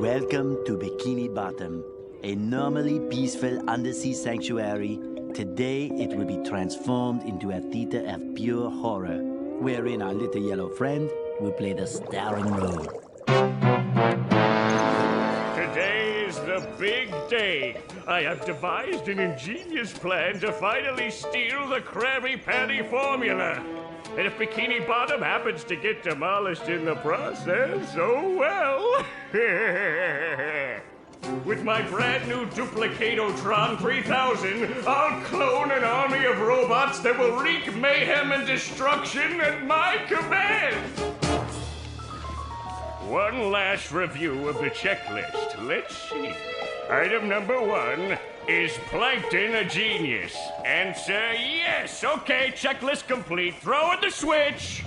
Welcome to Bikini Bottom, a normally peaceful undersea sanctuary. Today it will be transformed into a theater of pure horror, wherein our little yellow friend will play the starring role. Today is the big day. I have devised an ingenious plan to finally steal the Krabby Patty formula. And if Bikini Bottom happens to get demolished in the process, oh well. With my brand new Duplicatotron 3000, I'll clone an army of robots that will wreak mayhem and destruction at my command. One last review of the checklist. Let's see. Item number 1. Is Plankton a genius? Answer yes. Okay, checklist complete. Throw in the switch.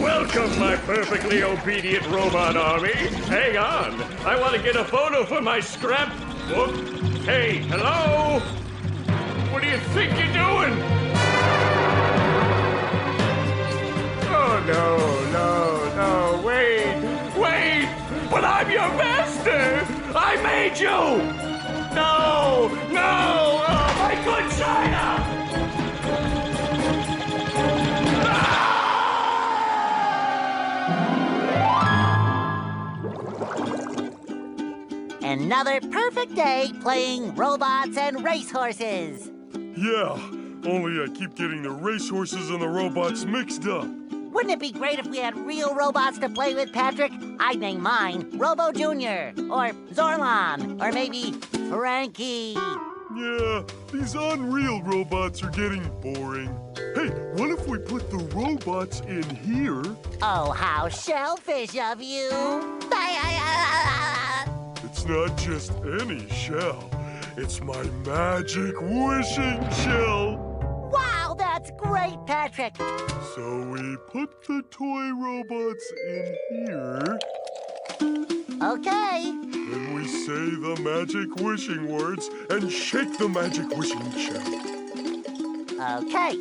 Welcome, my perfectly obedient robot army. Hang on. I want to get a photo for my scrapbook. Hey, hello? What do you think you're doing? Oh, no, wait. But I'm your master. I made you. No, oh, my good China. Another perfect day playing robots and racehorses. Yeah, only I keep getting the racehorses and the robots mixed up. Wouldn't it be great if we had real robots to play with, Patrick? I'd name mine Robo Jr. or Zorlon or maybe Frankie. Yeah, these unreal robots are getting boring. Hey, what if we put the robots in here? Oh, how shellfish of you. It's not just any shell. It's my magic wishing shell. Wow, that's great, Patrick. So we put the toy robots in here. Okay. Then we say the magic wishing words and shake the magic wishing shell. Okay.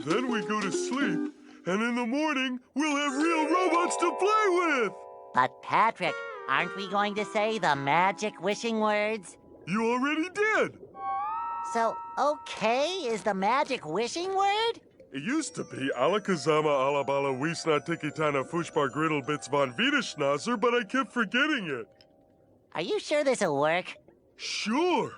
Then we go to sleep, and in the morning, we'll have real robots to play with. But, Patrick, aren't we going to say the magic wishing words? You already did. So, okay is the magic wishing word? It used to be Alakazama Alabala Wiesna Tikitana Fushbar Griddle Bits von Wiederschnauzer, but I kept forgetting it. Are you sure this'll work? Sure.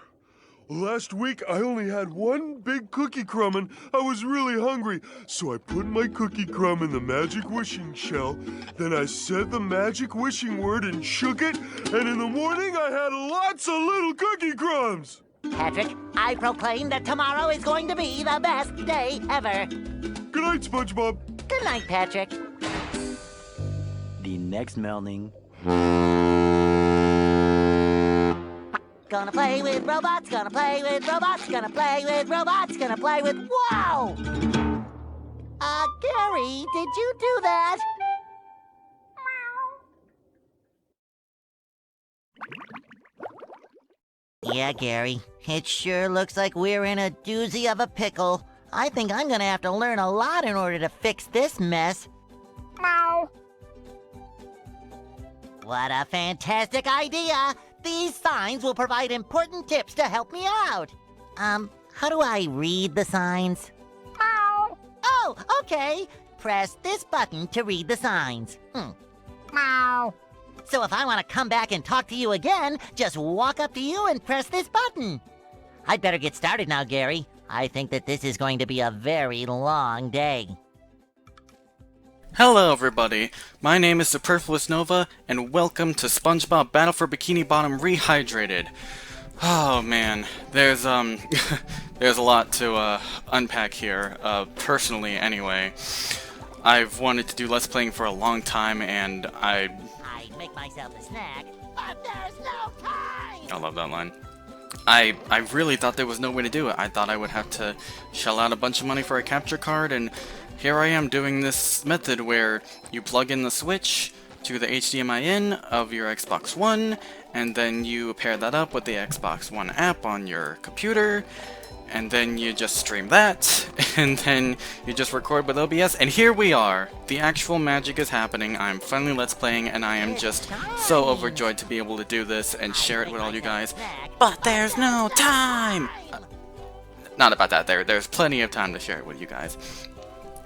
Last week, I only had one big cookie crumb and I was really hungry. So I put my cookie crumb in the magic wishing shell. Then I said the magic wishing word and shook it. And in the morning, I had lots of little cookie crumbs. Patrick, I proclaim that tomorrow is going to be the best day ever. Good night, SpongeBob. Good night, Patrick. The next morning. Gonna play with robots, gonna play with robots, gonna play with robots, gonna play with... Wow! Gary, did you do that? Yeah, Gary, it sure looks like we're in a doozy of a pickle. I think I'm gonna have to learn a lot in order to fix this mess. Meow. What a fantastic idea! These signs will provide important tips to help me out. How do I read the signs? Meow. Oh, okay. Press this button to read the signs. Meow. So if I want to come back and talk to you again, just walk up to you and press this button. I'd better get started now, Gary. I think that this is going to be a very long day. Hello everybody, my name is Superfluous Nova, and welcome to SpongeBob Battle for Bikini Bottom Rehydrated. Oh man, there's there's a lot to unpack here, personally anyway. I've wanted to do Let's Playing for a long time, and I'd make myself a snack, but there's no time! I love that line. I really thought there was no way to do it. I thought I would have to shell out a bunch of money for a capture card, and here I am doing this method where you plug in the Switch to the HDMI in of your Xbox One, and then you pair that up with the Xbox One app on your computer, and then you just stream that, and then you just record with OBS, and here we are. The actual magic is happening. I'm finally Let's Playing, and I am just so overjoyed to be able to do this and share it with all you guys. But there's no time! Not about that, there's plenty of time to share it with you guys.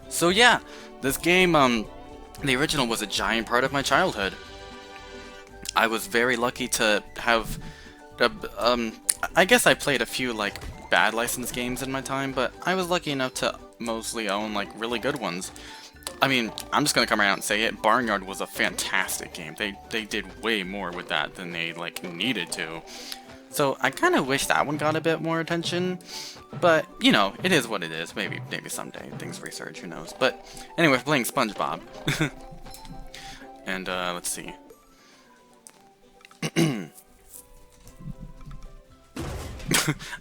So yeah, this game, the original was a giant part of my childhood. I was very lucky to have, I guess I played a few, like, bad licensed games in my time, but I was lucky enough to mostly own, like, really good ones. I mean, I'm just gonna come out and say it, Barnyard was a fantastic game. They did way more with that than they, like, needed to. So I kind of wish that one got a bit more attention, but, you know, it is what it is. Maybe someday things research, who knows. But anyway, we're playing SpongeBob. And, let's see.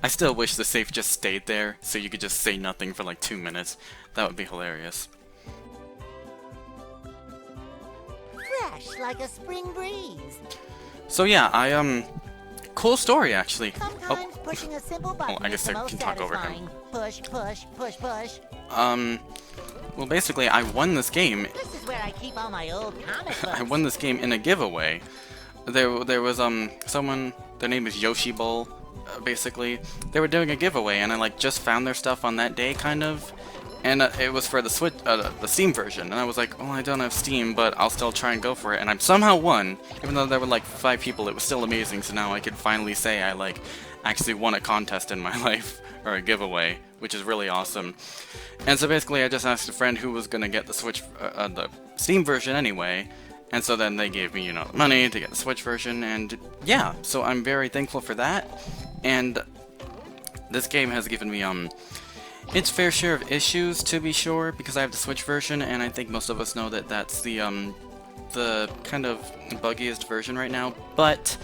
I still wish the safe just stayed there, so you could just say nothing for like 2 minutes. That would be hilarious. Fresh like a spring breeze. So yeah, cool story actually. Sometimes pushing a simple button I guess is the I most can talk over him. satisfying. Push, push, push, push. Well basically I won this game. This is where I keep all my old comic books. I won this game in a giveaway. There was someone, their name is Yoshi Bowl, basically. They were doing a giveaway and I like just found their stuff on that day kind of. And it was for the Switch, the Steam version, and I was like, oh, I don't have Steam, but I'll still try and go for it, and I somehow won, even though there were like 5 people. It was still amazing, so now I could finally say I like actually won a contest in my life, or a giveaway, which is really awesome. And so basically I just asked a friend who was gonna get the Switch, the Steam version anyway, and so then they gave me, you know, money to get the Switch version, and yeah, so I'm very thankful for that. And this game has given me its fair share of issues, to be sure, because I have the Switch version, and I think most of us know that that's the kind of buggiest version right now, but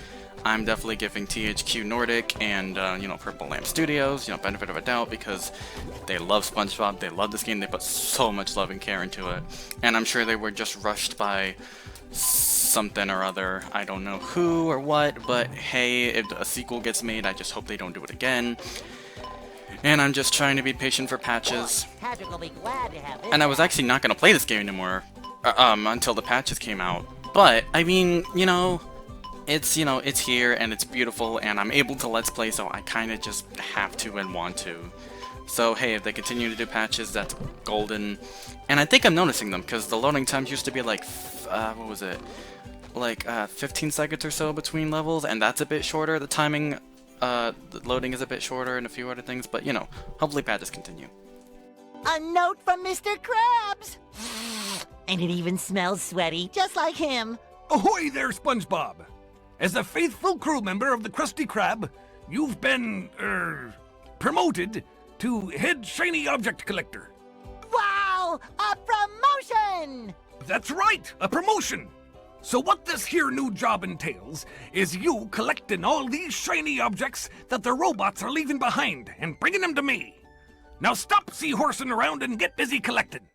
I'm definitely giving THQ Nordic and, you know, Purple Lamp Studios, you know, benefit of a doubt, because they love SpongeBob, they love this game, they put so much love and care into it, and I'm sure they were just rushed by something or other, I don't know who or what, but hey, if a sequel gets made, I just hope they don't do it again. And I'm just trying to be patient for patches. Patrick will be glad to have this. And I was actually not going to play this game anymore until the patches came out. But, I mean, you know, it's here and it's beautiful and I'm able to Let's Play, so I kind of just have to and want to. So, hey, if they continue to do patches, that's golden. And I think I'm noticing them, because the loading times used to be like, what was it? Like, 15 seconds or so between levels, and that's a bit shorter. The timing, the loading is a bit shorter and a few other things, but, you know, hopefully patches continue. A note from Mr. Krabs! And it even smells sweaty, just like him. Ahoy there, SpongeBob! As a faithful crew member of the Krusty Krab, you've been, promoted to head shiny object collector. Wow! A promotion! That's right, a promotion! So what this here new job entails is you collecting all these shiny objects that the robots are leaving behind and bringing them to me. Now stop seahorsing around and get busy collecting.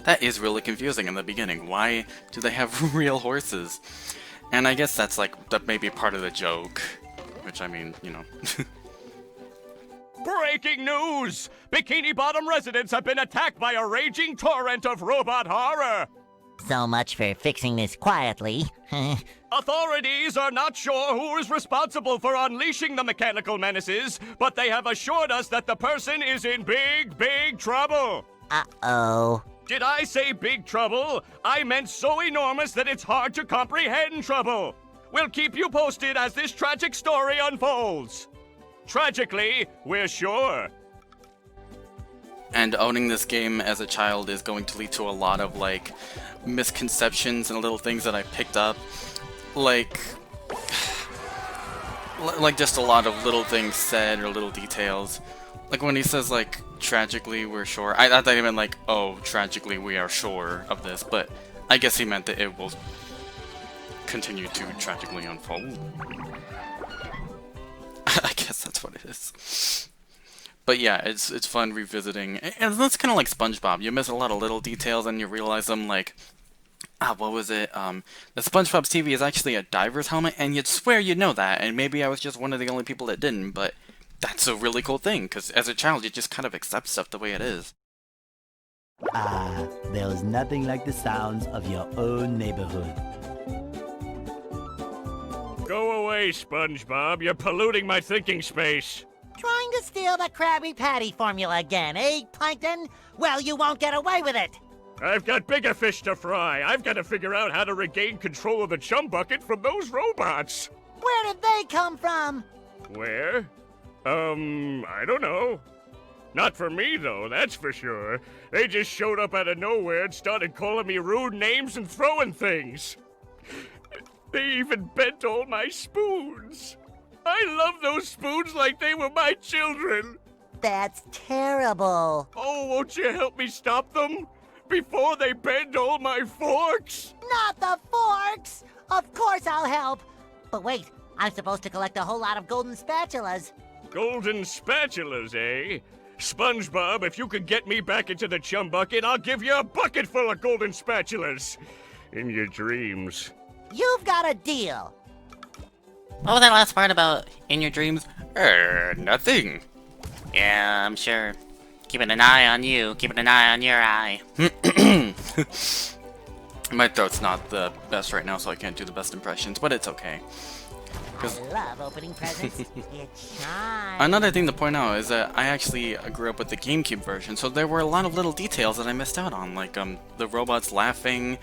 That is really confusing in the beginning. Why do they have real horses? And I guess that's like, that may be part of the joke. Which, I mean, you know. Breaking news! Bikini Bottom residents have been attacked by a raging torrent of robot horror! So much for fixing this quietly. Authorities are not sure who is responsible for unleashing the mechanical menaces, but they have assured us that the person is in big, big trouble! Uh-oh. Did I say big trouble? I meant so enormous that it's hard to comprehend trouble! We'll keep you posted as this tragic story unfolds. Tragically, we're sure. And owning this game as a child is going to lead to a lot of, like, misconceptions and little things that I picked up. Like just a lot of little things said or little details. Like when he says, like, tragically we're sure. I thought he meant, like, oh, tragically we are sure of this, but I guess he meant that it will continue to tragically unfold. I guess that's what it is. But yeah, it's fun revisiting. And that's kind of like SpongeBob. You miss a lot of little details and you realize them, like, what was it? The SpongeBob's TV is actually a diver's helmet, and you'd swear you'd know that, and maybe I was just one of the only people that didn't, but that's a really cool thing, because as a child, you just kind of accept stuff the way it is. Ah, there's nothing like the sounds of your own neighborhood. Go away, SpongeBob. You're polluting my thinking space. Trying to steal the Krabby Patty formula again, eh, Plankton? Well, you won't get away with it. I've got bigger fish to fry. I've got to figure out how to regain control of the chum bucket from those robots. Where did they come from? Where? I don't know. Not for me, though, that's for sure. They just showed up out of nowhere and started calling me rude names and throwing things. They even bent all my spoons. I love those spoons like they were my children. That's terrible. Oh, won't you help me stop them? Before they bend all my forks? Not the forks! Of course I'll help. But wait, I'm supposed to collect a whole lot of golden spatulas. Golden spatulas, eh? SpongeBob, if you could get me back into the chum bucket, I'll give you a bucket full of golden spatulas. In your dreams. You've got a deal. What was that last part about in your dreams? Nothing. Yeah, I'm sure. Keeping an eye on you, keeping an eye on your eye. My throat's not the best right now, so I can't do the best impressions, but it's okay. I love opening presents. It's shine. Another thing to point out is that I actually grew up with the GameCube version, so there were a lot of little details that I missed out on, like the robots laughing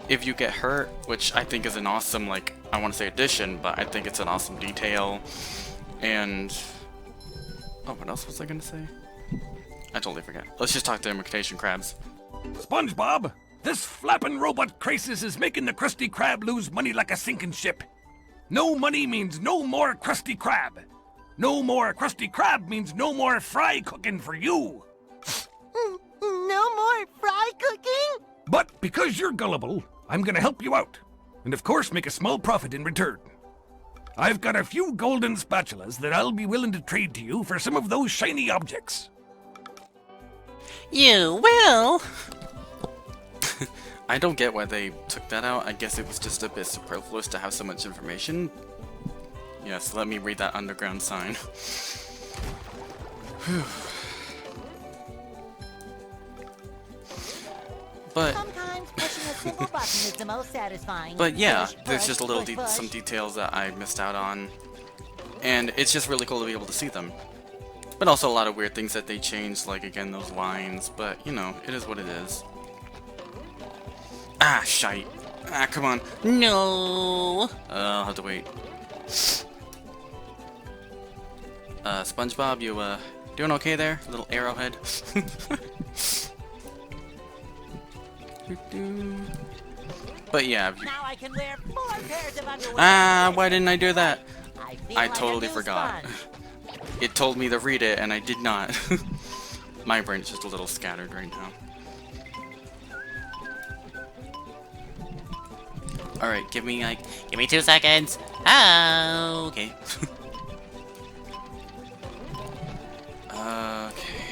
if you get hurt, which I think is an awesome, like, I want to say addition, but I think it's an awesome detail. And oh, what else was I gonna say? I totally forgot. Let's just talk to imitation crabs. SpongeBob, this flapping robot crisis is making the Krusty Krab lose money like a sinking ship. No money means no more Krusty Krab. No more Krusty Krab means no more fry cooking for you. No more fry cooking? But because you're gullible, I'm gonna help you out. And of course make a small profit in return. I've got a few golden spatulas that I'll be willing to trade to you for some of those shiny objects. You will? I don't get why they took that out. I guess it was just a bit superfluous to have so much information. Yes, let me read that underground sign. But Sometimes pushing a simple button is the most satisfying. But yeah, Push, there's push, just a little push, push. some details that I missed out on, and it's just really cool to be able to see them. But also a lot of weird things that they changed, like again those lines. But you know, it is what it is. Ah, shite. Ah, come on. No. I'll have to wait. SpongeBob, you doing okay there? Little arrowhead. But yeah. Now I can wear 4 pairs of underwear. Ah, why didn't I do that? I feel I like a totally new forgot. sponge. It told me to read it, and I did not. My brain's just a little scattered right now. Alright, give me 2 seconds. Oh, okay. Okay.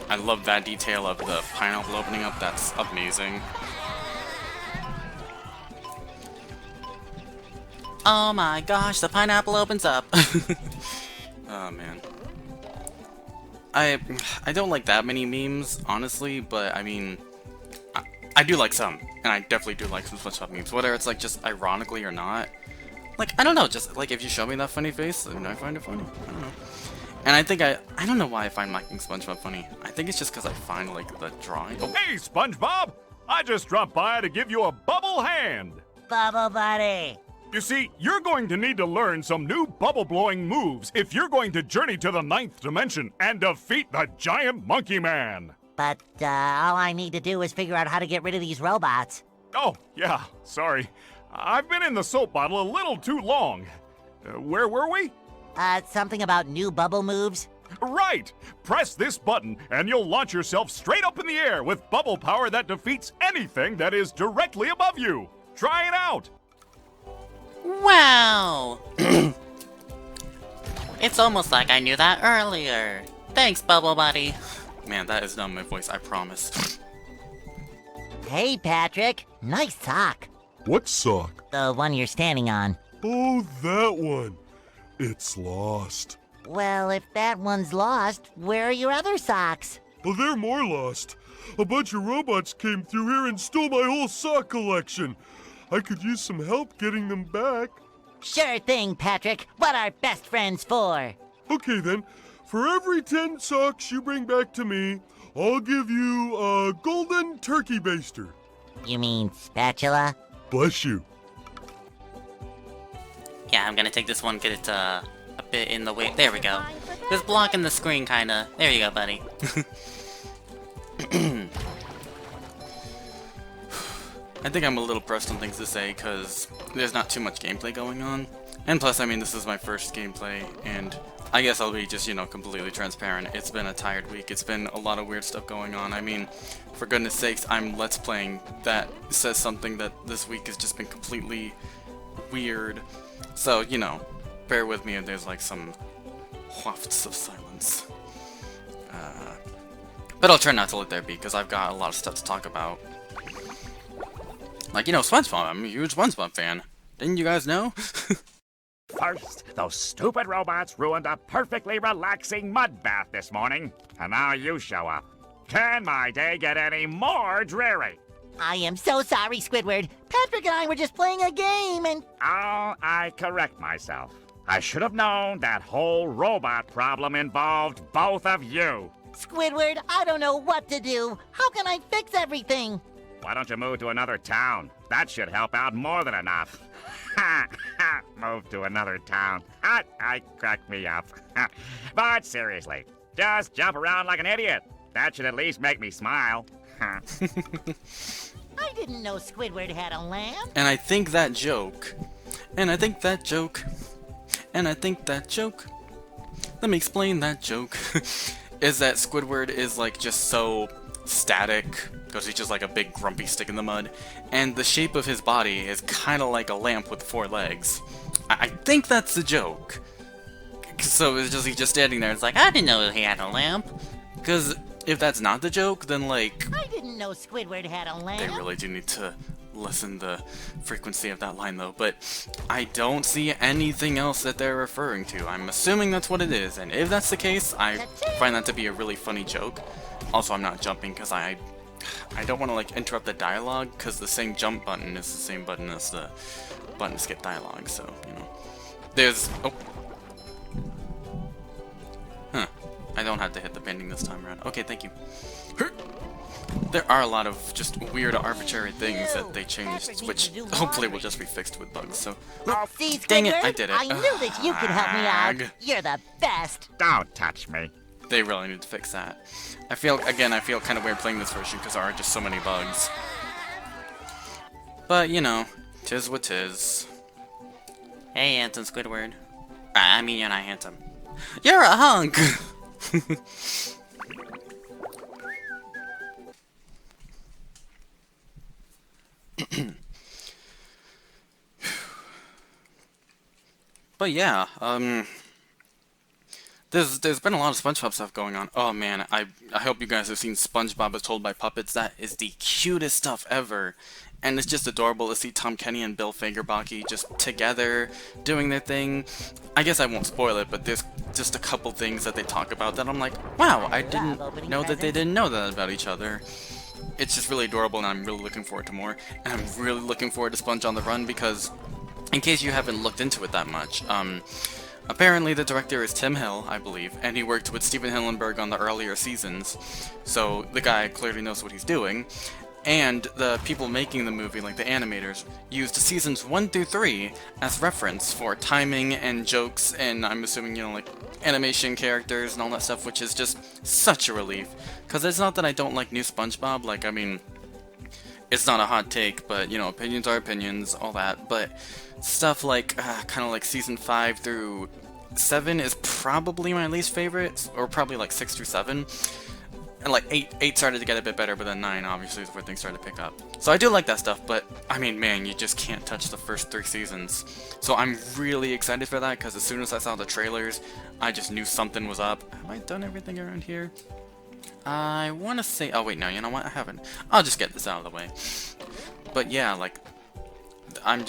I love that detail of the pineapple opening up. That's amazing. Oh my gosh, the pineapple opens up. Oh man. I don't like that many memes, honestly, but I mean, I do like some, and I definitely do like some SpongeBob memes, whether it's like just ironically or not. Like, I don't know, just like if you show me that funny face, then I find it funny. I don't know. And I think I don't know why I find making SpongeBob funny. I think it's just because I find like the drawing. Oh, Hey, SpongeBob! I just dropped by to give you a bubble hand. Bubble buddy. You see, you're going to need to learn some new bubble-blowing moves if you're going to journey to the 9th dimension and defeat the giant monkey man. But all I need to do is figure out how to get rid of these robots. Oh, yeah, sorry. I've been in the soap bottle a little too long. Where were we? Something about new bubble moves? Right! Press this button and you'll launch yourself straight up in the air with bubble power that defeats anything that is directly above you. Try it out! Wow. It's almost like I knew that earlier. Thanks, Bubble Buddy. man, that is not my voice, I promise. Hey, Patrick. Nice sock. What sock? The one you're standing on. Oh, that one. It's lost. Well, if that one's lost, where are your other socks? Well, they're more lost. A bunch of robots came through here and stole my whole sock collection. I could use some help getting them back. Sure thing, Patrick. What are best friends for? Okay then, for every 10 socks you bring back to me, I'll give you a golden turkey baster. You mean spatula? Bless you. Yeah, I'm gonna take this one, get it a bit in the way. There we go. Just blocking the screen, kinda. There you go, buddy. I think I'm a little pressed on things to say because there's not too much gameplay going on. And plus, I mean, this is my first gameplay, and I guess I'll be just, you know, completely transparent. It's been a tired week. It's been a lot of weird stuff going on. I mean, for goodness sakes, I'm Let's Playing. That says something that this week has just been completely weird. So, you know, bear with me if there's like some wafts of silence. But I'll try not to let there be, because I've got a lot of stuff to talk about. Like, you know, SpongeBob. I'm a huge SpongeBob fan. Didn't you guys know? First, those stupid robots ruined a perfectly relaxing mud bath this morning, and now you show up. Can my day get any more dreary? I am so sorry, Squidward. Patrick and I were just playing a game and... Oh, I correct myself. I should have known that whole robot problem involved both of you. Squidward, I don't know what to do. How can I fix everything? Why don't you move to another town? That should help out more than enough. Ha! Ha! Move to another town. I cracked me up. But seriously, just jump around like an idiot. That should at least make me smile. I didn't know Squidward had a lamp. And I think that joke, and I think that joke, and I think that joke, let me explain that joke, is that Squidward is like just so static, because he's just like a big grumpy stick in the mud, and the shape of his body is kind of like a lamp with 4 legs. I think that's the joke. So it's just he's just standing there, it's like, I didn't know he had a lamp. because if that's not the joke, then like, I didn't know Squidward had a lamp. they really do need to lessen the frequency of that line though, but I don't see anything else that they're referring to. I'm assuming that's what it is, and if that's the case, I find that to be a really funny joke. Also, I'm not jumping because I don't want to like interrupt the dialogue, because the same jump button is the same button as the button to skip dialogue, so, you know. There's... oh. Huh. I don't have to hit the bending this time around. Okay, thank you. There are a lot of just weird arbitrary things that they changed, which hopefully will just be fixed with bugs, so... See, Dang it, Squidward? I did it. I knew that you could help me out. You're the best. Don't touch me. They really need to fix that. I feel kind of weird playing this version because there are just so many bugs. But, you know, tis what tis. Hey, handsome Squidward. I mean, you're not handsome. You're a hunk! But yeah, there's been a lot of SpongeBob stuff going on. Oh man, I hope you guys have seen SpongeBob is Told by Puppets. That is the cutest stuff ever. And it's just adorable to see Tom Kenny and Bill Fagerbakke just together doing their thing. I guess I won't spoil it, but there's just a couple things that they talk about that I'm like, wow, I didn't know that they didn't know that about each other. It's just really adorable, and I'm really looking forward to more. And I'm really looking forward to Sponge on the Run because, in case you haven't looked into it that much, apparently the director is Tim Hill, I believe, and he worked with Steven Hillenburg on the earlier seasons, so the guy clearly knows what he's doing. And the people making the movie, like the animators, used seasons 1 through 3 as reference for timing and jokes and, I'm assuming, you know, like animation characters and all that stuff, which is just such a relief. Because it's not that I don't like new SpongeBob, like, I mean, it's not a hot take, but, you know, opinions are opinions, all that, but stuff like, kind of like season 5 through 7 is probably my least favorite, or probably like 6 through 7. And like 8 started to get a bit better, but then 9 obviously is where things started to pick up. So I do like that stuff, but I mean, man, you just can't touch the first 3 seasons. So I'm really excited for that, because as soon as I saw the trailers, I just knew something was up. Have I done everything around here? I want to say, oh wait, no, you know what, I haven't. I'll just get this out of the way. But yeah, like, I'm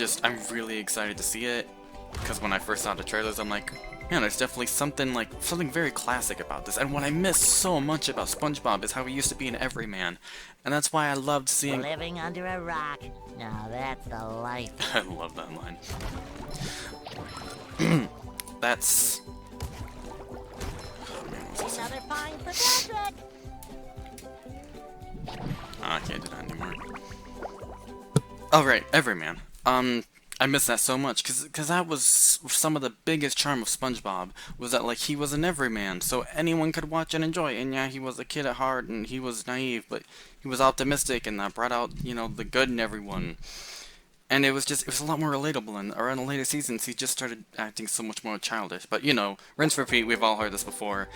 really excited to see it. because when I first saw the trailers, I'm like, man, there's definitely something very classic about this. And what I miss so much about SpongeBob is how he used to be an everyman, and that's why I loved seeing. Living under a rock. Now that's the life. I love that line. That's. Oh, man, what's this? Another fine for Patrick. I can't do that anymore. Oh right, everyman. I miss that so much, cause that was some of the biggest charm of SpongeBob, was that like he was an everyman, so anyone could watch and enjoy. And yeah, he was a kid at heart, and he was naive, but he was optimistic, and that brought out, you know, the good in everyone. And it was a lot more relatable. And around the later seasons, he just started acting so much more childish. But you know, rinse repeat. We've all heard this before.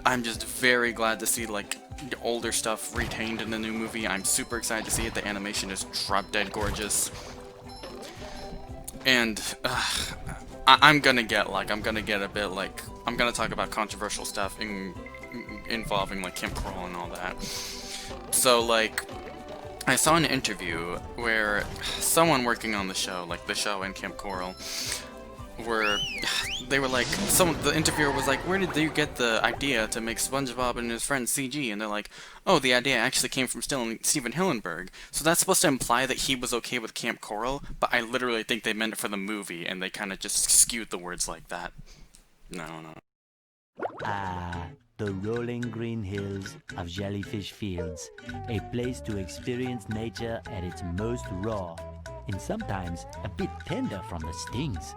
I'm just very glad to see like the older stuff retained in the new movie. I'm super excited to see it. The animation is drop dead gorgeous. And I'm gonna get a bit like, I'm gonna talk about controversial stuff involving like Kim Kroll and all that. So like, I saw an interview where someone working on the show, like the show and Kim Kroll, they were like, the interviewer was like, where did you get the idea to make SpongeBob and his friends CG? And they're like, oh, the idea actually came from Steven Hillenburg. So that's supposed to imply that he was okay with Camp Coral, but I literally think they meant it for the movie, and they kind of just skewed the words like that. No. The rolling green hills of Jellyfish Fields, a place to experience nature at its most raw, and sometimes a bit tender from the stings.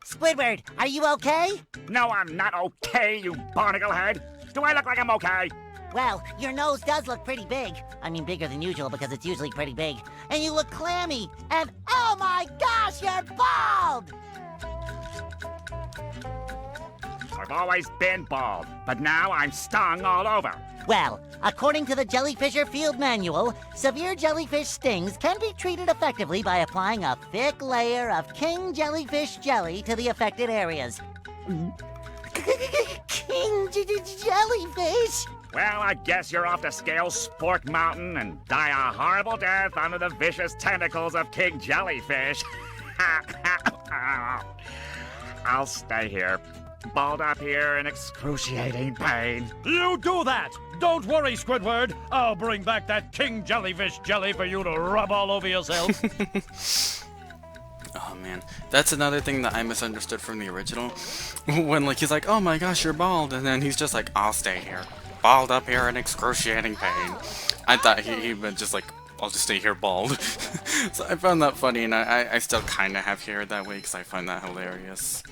Squidward, are you okay? No, I'm not okay, you barnacle head. Do I look like I'm okay? Well, your nose does look pretty big. I mean, bigger than usual because it's usually pretty big. And you look clammy. And oh my gosh, you're bald! I've always been bald, but now I'm stung all over. Well, according to the Jellyfisher Field Manual, severe jellyfish stings can be treated effectively by applying a thick layer of king jellyfish jelly to the affected areas. King jellyfish? Well, I guess you're off to scale Sport Mountain and die a horrible death under the vicious tentacles of King Jellyfish. I'll stay here, balled up here in excruciating pain. You do that! Don't worry, Squidward. I'll bring back that King Jellyfish jelly for you to rub all over yourself. Oh man, that's another thing that I misunderstood from the original. When like he's like, oh my gosh, you're bald, and then he's just like, I'll stay here, balled up here in excruciating pain. I thought he meant just like, I'll just stay here bald. So I found that funny, and I still kind of have hair that way because I find that hilarious.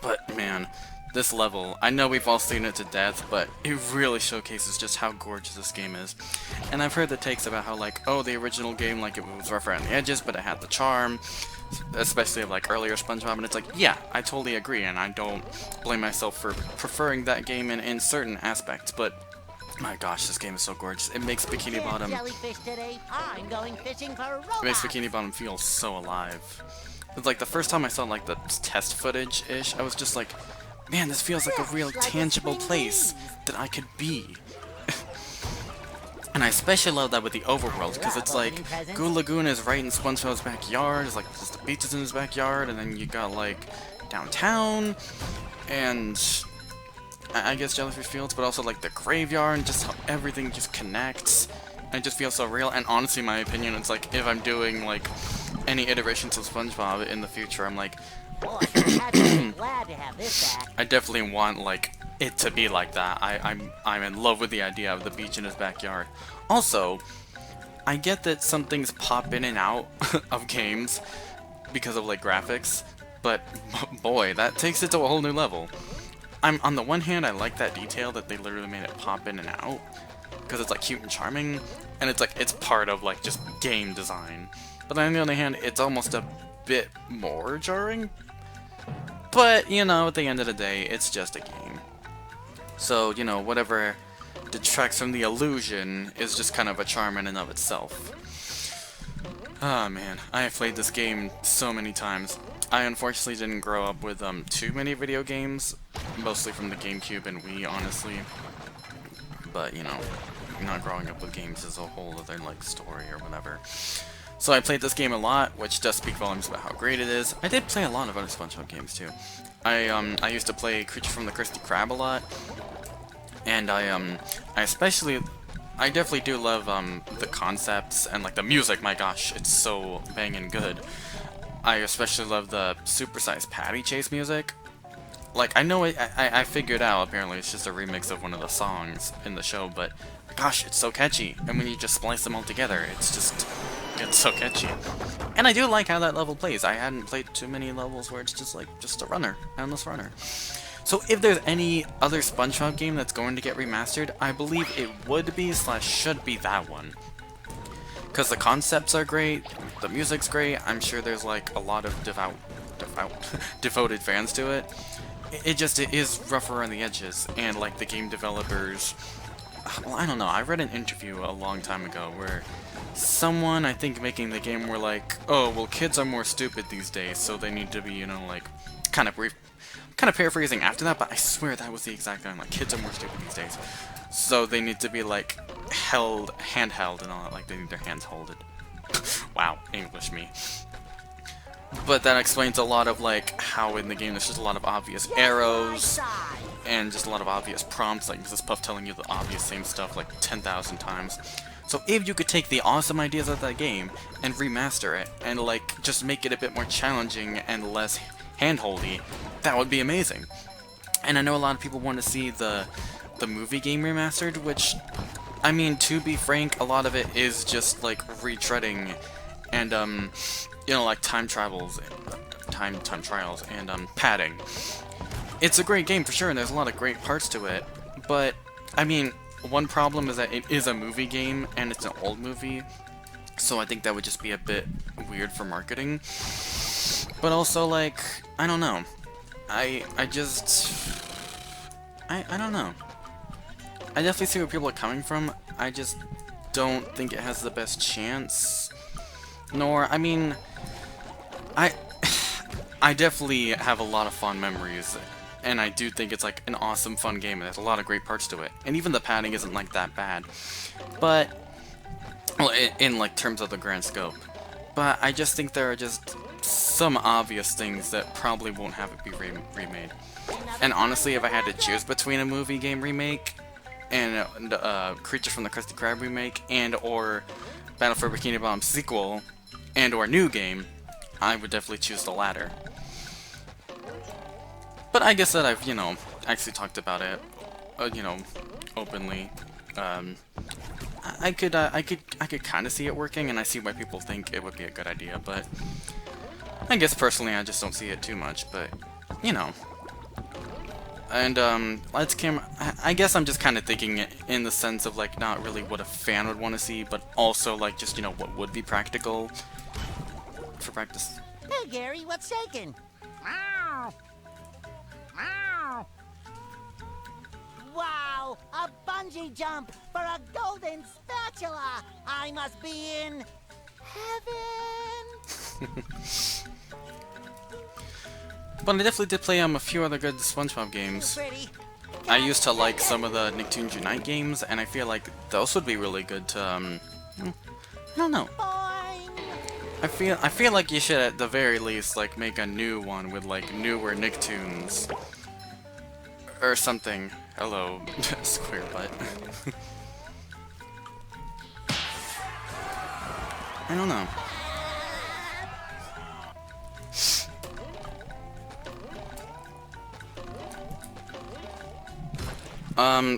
But man, this level, I know we've all seen it to death, but it really showcases just how gorgeous this game is. And I've heard the takes about how like, oh, the original game, like it was rough around the edges, but it had the charm, especially of like earlier SpongeBob, and it's like, yeah, I totally agree, and I don't blame myself for preferring that game in certain aspects, but my gosh, this game is so gorgeous. It makes Bikini Bottom, Jellyfish today. I'm going fishing for robots. it makes Bikini Bottom feel so alive. It's like the first time I saw like the test footage-ish, I was just like, man, this feels like a real tangible place that I could be. And I especially love that with the overworld, because it's like, Goo Lagoon is right in SpongeBob's backyard, it's like just the beaches in his backyard, and then you got like downtown, and I guess Jellyfish Fields, but also like the graveyard, and just how everything just connects. And it just feels so real, and honestly, in my opinion, it's like, if I'm doing like any iterations of SpongeBob in the future, I'm like, Boy, I'm glad to have this back. I definitely want like it to be like that. I'm in love with the idea of the beach in his backyard. Also, I get that some things pop in and out of games because of like graphics, but boy, that takes it to a whole new level. On the one hand, I like that detail that they literally made it pop in and out because it's like cute and charming, and it's like it's part of like just game design. But on the other hand, it's almost a bit more jarring But, you know, at the end of the day, it's just a game. So, you know, whatever detracts from the illusion is just kind of a charm in and of itself. Ah, man, I have played this game so many times. I unfortunately didn't grow up with too many video games, mostly from the GameCube and Wii, honestly. But, you know, not growing up with games is a whole other, like, story or whatever. So I played this game a lot, which does speak volumes about how great it is. I did play a lot of other SpongeBob games, too. I used to play Creature from the Krusty Krab a lot, and I definitely do love, the concepts and, like, the music. My gosh, it's so banging good. I especially love the supersized Patty Chase music. Like, I know I figured out, apparently it's just a remix of one of the songs in the show, but gosh, it's so catchy. And when you just splice them all together, it's so catchy. And I do like how that level plays. I hadn't played too many levels where it's just like, just a runner, endless runner. So if there's any other SpongeBob game that's going to get remastered, I believe it would be / should be that one. Because the concepts are great, the music's great, I'm sure there's like a lot of devoted fans to it. It is rougher around the edges, and like the game developers, well, I don't know, I read an interview a long time ago where someone, I think making the game, were like, oh, well, kids are more stupid these days, so they need to be, you know, like, kind of paraphrasing after that, but I swear that was the exact line, like, kids are more stupid these days, so they need to be, like, handheld and all that, like, they need their hands holded. Wow, English me. But that explains a lot of, like, how in the game there's just a lot of obvious arrows, and just a lot of obvious prompts, like Mrs. Puff telling you the obvious same stuff, like, 10,000 times. So if you could take the awesome ideas of that game and remaster it, and, like, just make it a bit more challenging and less handholdy, that would be amazing. And I know a lot of people want to see the movie game remastered, which, I mean, to be frank, a lot of it is just, like, retreading and, you know, like time trials and padding. It's a great game for sure, and there's a lot of great parts to it, but I mean, one problem is that it is a movie game and it's an old movie, so I think that would just be a bit weird for marketing. But also, like, I don't know. I don't know. I definitely see where people are coming from. I just don't think it has the best chance. Nor, I mean, I definitely have a lot of fond memories, and I do think it's like an awesome, fun game, and there's a lot of great parts to it. And even the padding isn't like that bad, but, well, in like terms of the grand scope. But I just think there are just some obvious things that probably won't have it be remade. And honestly, if I had to choose between a movie game remake and Creature from the Krusty Krab remake and or Battle for Bikini Bottom sequel and or new game, I would definitely choose the latter. But I guess that I've, you know, actually talked about it, you know, openly. I could kind of see it working, and I see why people think it would be a good idea, but I guess personally I just don't see it too much, but, you know. And, I guess I'm just kind of thinking it in the sense of, like, not really what a fan would want to see, but also, like, just, you know, what would be practical for practice. Hey, Gary, what's shaking? Meow. Meow. Wow, a bungee jump for a golden spatula! I must be in heaven! But I definitely did play a few other good SpongeBob games. I used to like some of the Nicktoons Unite games, and I feel like those would be really good to, I don't know. I feel like you should at the very least like make a new one with like newer Nicktoons or something. Hello, square butt. I don't know.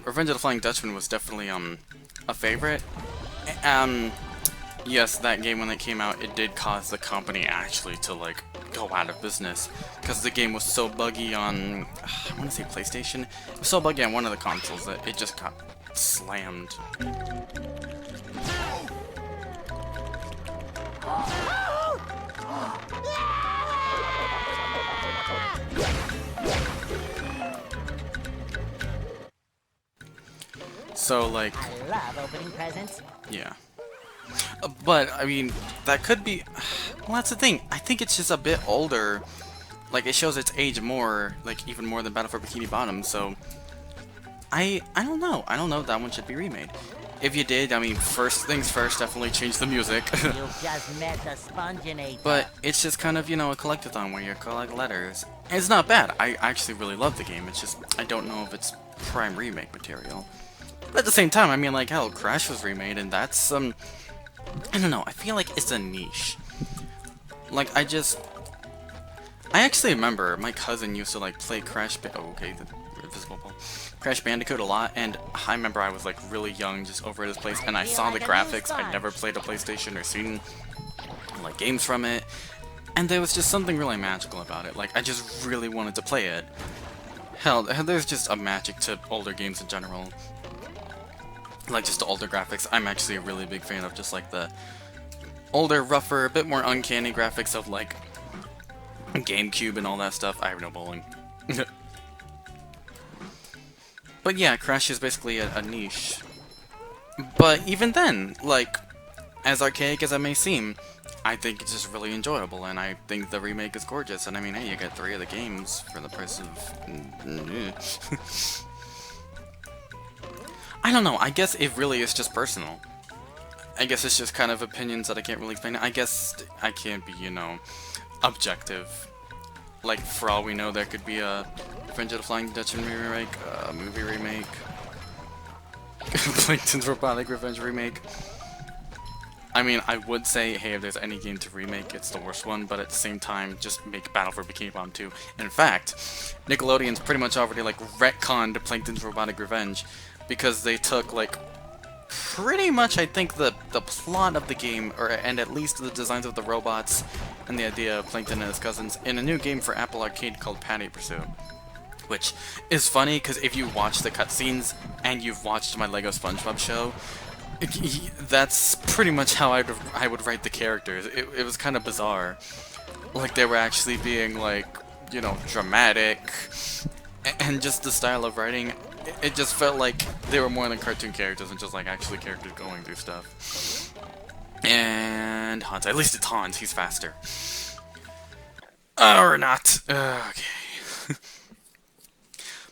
Revenge of the Flying Dutchman was definitely a favorite. Yes, that game when it came out, it did cause the company actually to like go out of business because the game was so buggy on, I want to say PlayStation. It was so buggy on one of the consoles that it just got slammed. So, like... I love opening presents. Yeah. But, I mean, that could be... Well, that's the thing. I think it's just a bit older. Like, it shows its age more, like, even more than Battle for Bikini Bottom, so... I don't know. I don't know if that one should be remade. If you did, I mean, first things first, definitely change the music. You've just met the Sponginator. But it's just kind of, you know, a collectathon where you collect letters. And it's not bad. I actually really love the game. It's just, I don't know if it's prime remake material. But at the same time, I mean, like, hell, Crash was remade, and that's, I don't know, I feel like it's a niche. Like, I actually remember my cousin used to, like, play Crash the invisible ball. Crash Bandicoot a lot, and I remember I was, like, really young, just over at his place, and I saw the graphics. I'd never played a PlayStation or seen, like, games from it, and there was just something really magical about it. Like, I just really wanted to play it. Hell, there's just a magic to older games in general. Like, just the older graphics. I'm actually a really big fan of just, like, the older, rougher, a bit more uncanny graphics of, like, GameCube and all that stuff. I have no bowling. But yeah, Crash is basically a niche. But even then, like, as archaic as it may seem, I think it's just really enjoyable, and I think the remake is gorgeous. And I mean, hey, you get 3 of the games for the price of... I don't know, I guess it really is just personal. I guess it's just kind of opinions that I can't really explain. I guess I can't be, you know, objective. Like, for all we know, there could be a Revenge of the Flying Dutchman remake, a movie remake, Plankton's Robotic Revenge remake. I mean, I would say, hey, if there's any game to remake, it's the worst one, but at the same time, just make Battle for Bikini Bottom 2. In fact, Nickelodeon's pretty much already, like, retconned Plankton's Robotic Revenge, because they took, like, pretty much, I think, the plot of the game, and at least the designs of the robots, and the idea of Plankton and his cousins, in a new game for Apple Arcade called Patty Pursuit. Which is funny, because if you watch the cutscenes, and you've watched my Lego SpongeBob show, that's pretty much how I would write the characters. It was kind of bizarre. Like, they were actually being, like, you know, dramatic, and just the style of writing, it just felt like they were more than cartoon characters and just, like, actually characters going through stuff. And Hans, at least it's Hans, he's faster. Or not. Okay.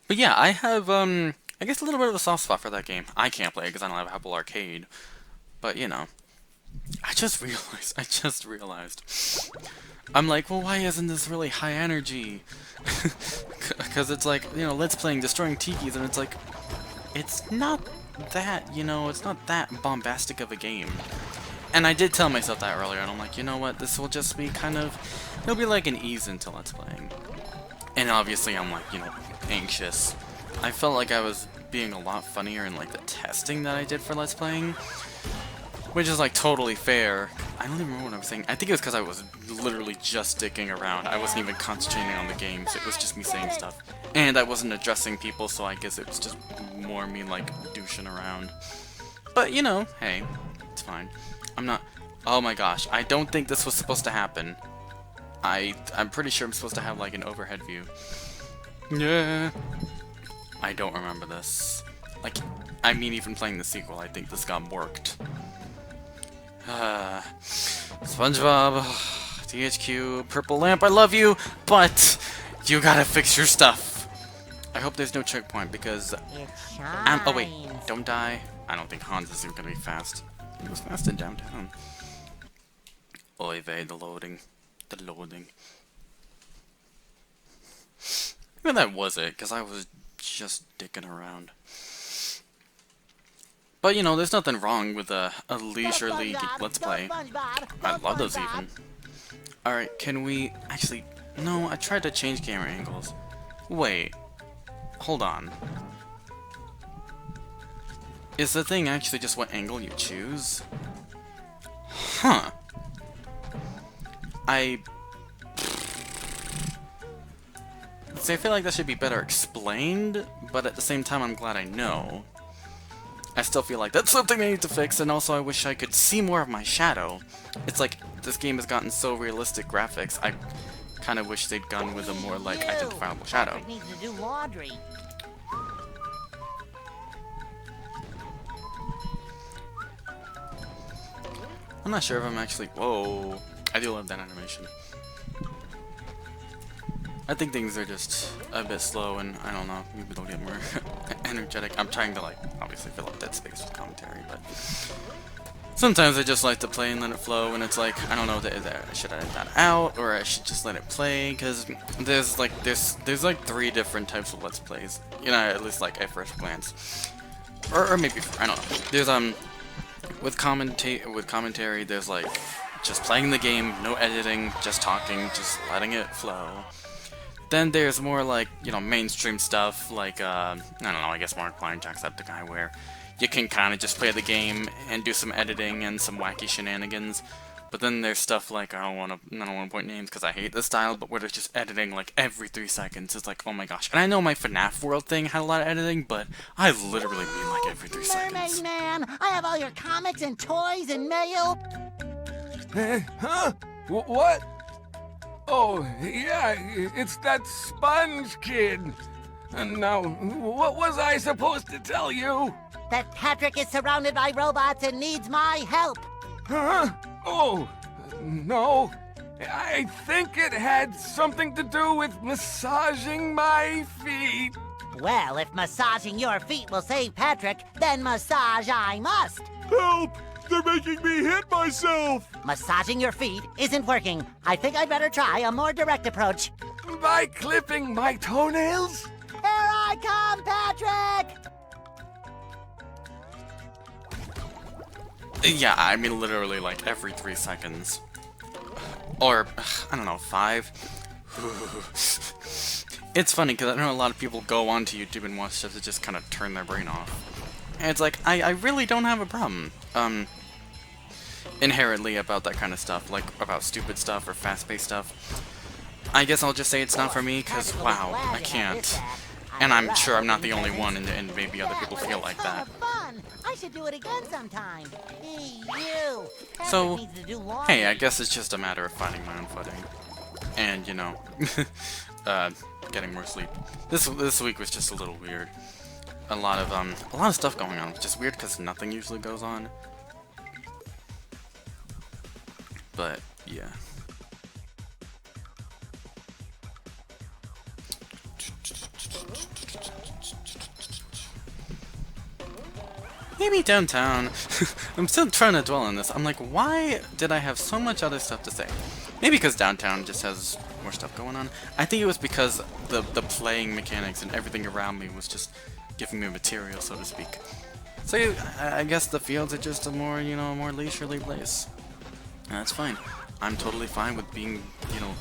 But yeah, I have, I guess a little bit of a soft spot for that game. I can't play it because I don't have Apple Arcade. But, you know, I just realized. I'm like, well, why isn't this really high energy? Because it's like, you know, Let's Playing Destroying Tikis, and it's like, it's not that, you know, it's not that bombastic of a game. And I did tell myself that earlier, and I'm like, you know what, this will just be kind of, it'll be like an ease into Let's Playing. And obviously I'm like, you know, anxious. I felt like I was being a lot funnier in, like, the testing that I did for Let's Playing, which is, like, totally fair. I don't even remember what I was saying. I think it was because I was literally just sticking around. I wasn't even concentrating on the games. It was just me saying stuff. And I wasn't addressing people, so I guess it was just more me, like, douching around. But, you know, hey, it's fine. I'm not... Oh my gosh, I don't think this was supposed to happen. I'm pretty sure I'm supposed to have, like, an overhead view. Yeah. I don't remember this. Like, I mean, even playing the sequel, I think this got worked. SpongeBob, THQ, Purple Lamp, I love you, but you gotta fix your stuff. I hope there's no checkpoint, because... oh wait, don't die. I don't think Hans is even gonna be fast. He was fast in downtown. Oy vey, the loading. The loading. Maybe that was it, because I was just dicking around. But, you know, there's nothing wrong with a leisurely Let's Play. I love those even. Alright, can we... Actually, no, I tried to change camera angles. Wait. Hold on. Is the thing actually just what angle you choose? Huh. See, I feel like that should be better explained, but at the same time I'm glad I know. I still feel like that's something I need to fix, and also I wish I could see more of my shadow. It's like, this game has gotten so realistic graphics, I kind of wish they'd gone with a more, like, identifiable shadow. Patrick needs to do laundry. I'm not sure if I'm actually... Whoa. I do love that animation. I think things are just a bit slow, and I don't know, maybe they'll get more energetic. I'm trying to, like, obviously fill up that space with commentary, but sometimes I just like to play and let it flow, and it's like, I don't know, should I edit that out, or I should just let it play, because there's like 3 different types of Let's Plays, you know, at least, like, at first glance. Or maybe, I don't know. There's, with commentary, there's, like, just playing the game, no editing, just talking, just letting it flow. Then there's more, like, you know, mainstream stuff, like, I don't know, I guess Mark Jacksepticeye, where you can kind of just play the game and do some editing and some wacky shenanigans. But then there's stuff like, I don't want to point names because I hate the style, but where they're just editing, like, every 3 seconds. It's like, oh my gosh. And I know my FNAF World thing had a lot of editing, but I literally mean, like, every 3 seconds. Mermaid Man, I have all your comics and toys and mail. Huh? What? Oh, yeah, it's that Sponge Kid. And now, what was I supposed to tell you? That Patrick is surrounded by robots and needs my help. Huh? Oh, no. I think it had something to do with massaging my feet. Well, if massaging your feet will save Patrick, then massage I must. Help! They're making me hit myself! Massaging your feet isn't working. I think I'd better try a more direct approach. By clipping my toenails? Here I come, Patrick! Yeah, I mean literally like every 3 seconds. Or, I don't know, 5? It's funny because I know a lot of people go onto YouTube and watch stuff to just kind of turn their brain off. And it's like, I really don't have a problem, inherently about that kind of stuff, like about stupid stuff or fast-paced stuff. I guess I'll just say it's not for me because, wow, I can't. And I'm sure I'm not the only one, and maybe other people feel like that. Fun. I should do it again sometime. Hey, you. So, Patrick needs to do laundry. hey, I guess it's just a matter of finding my own footing. And, you know, getting more sleep. This week was just a little weird. A lot of stuff going on, which is weird because nothing usually goes on. But, yeah. Maybe downtown. I'm still trying to dwell on this. I'm like, why did I have so much other stuff to say? Maybe because downtown just has more stuff going on. I think it was because the playing mechanics and everything around me was just giving me material, so to speak. So I guess the fields are just a more, you know, more leisurely place. And that's fine. I'm totally fine with being, you know,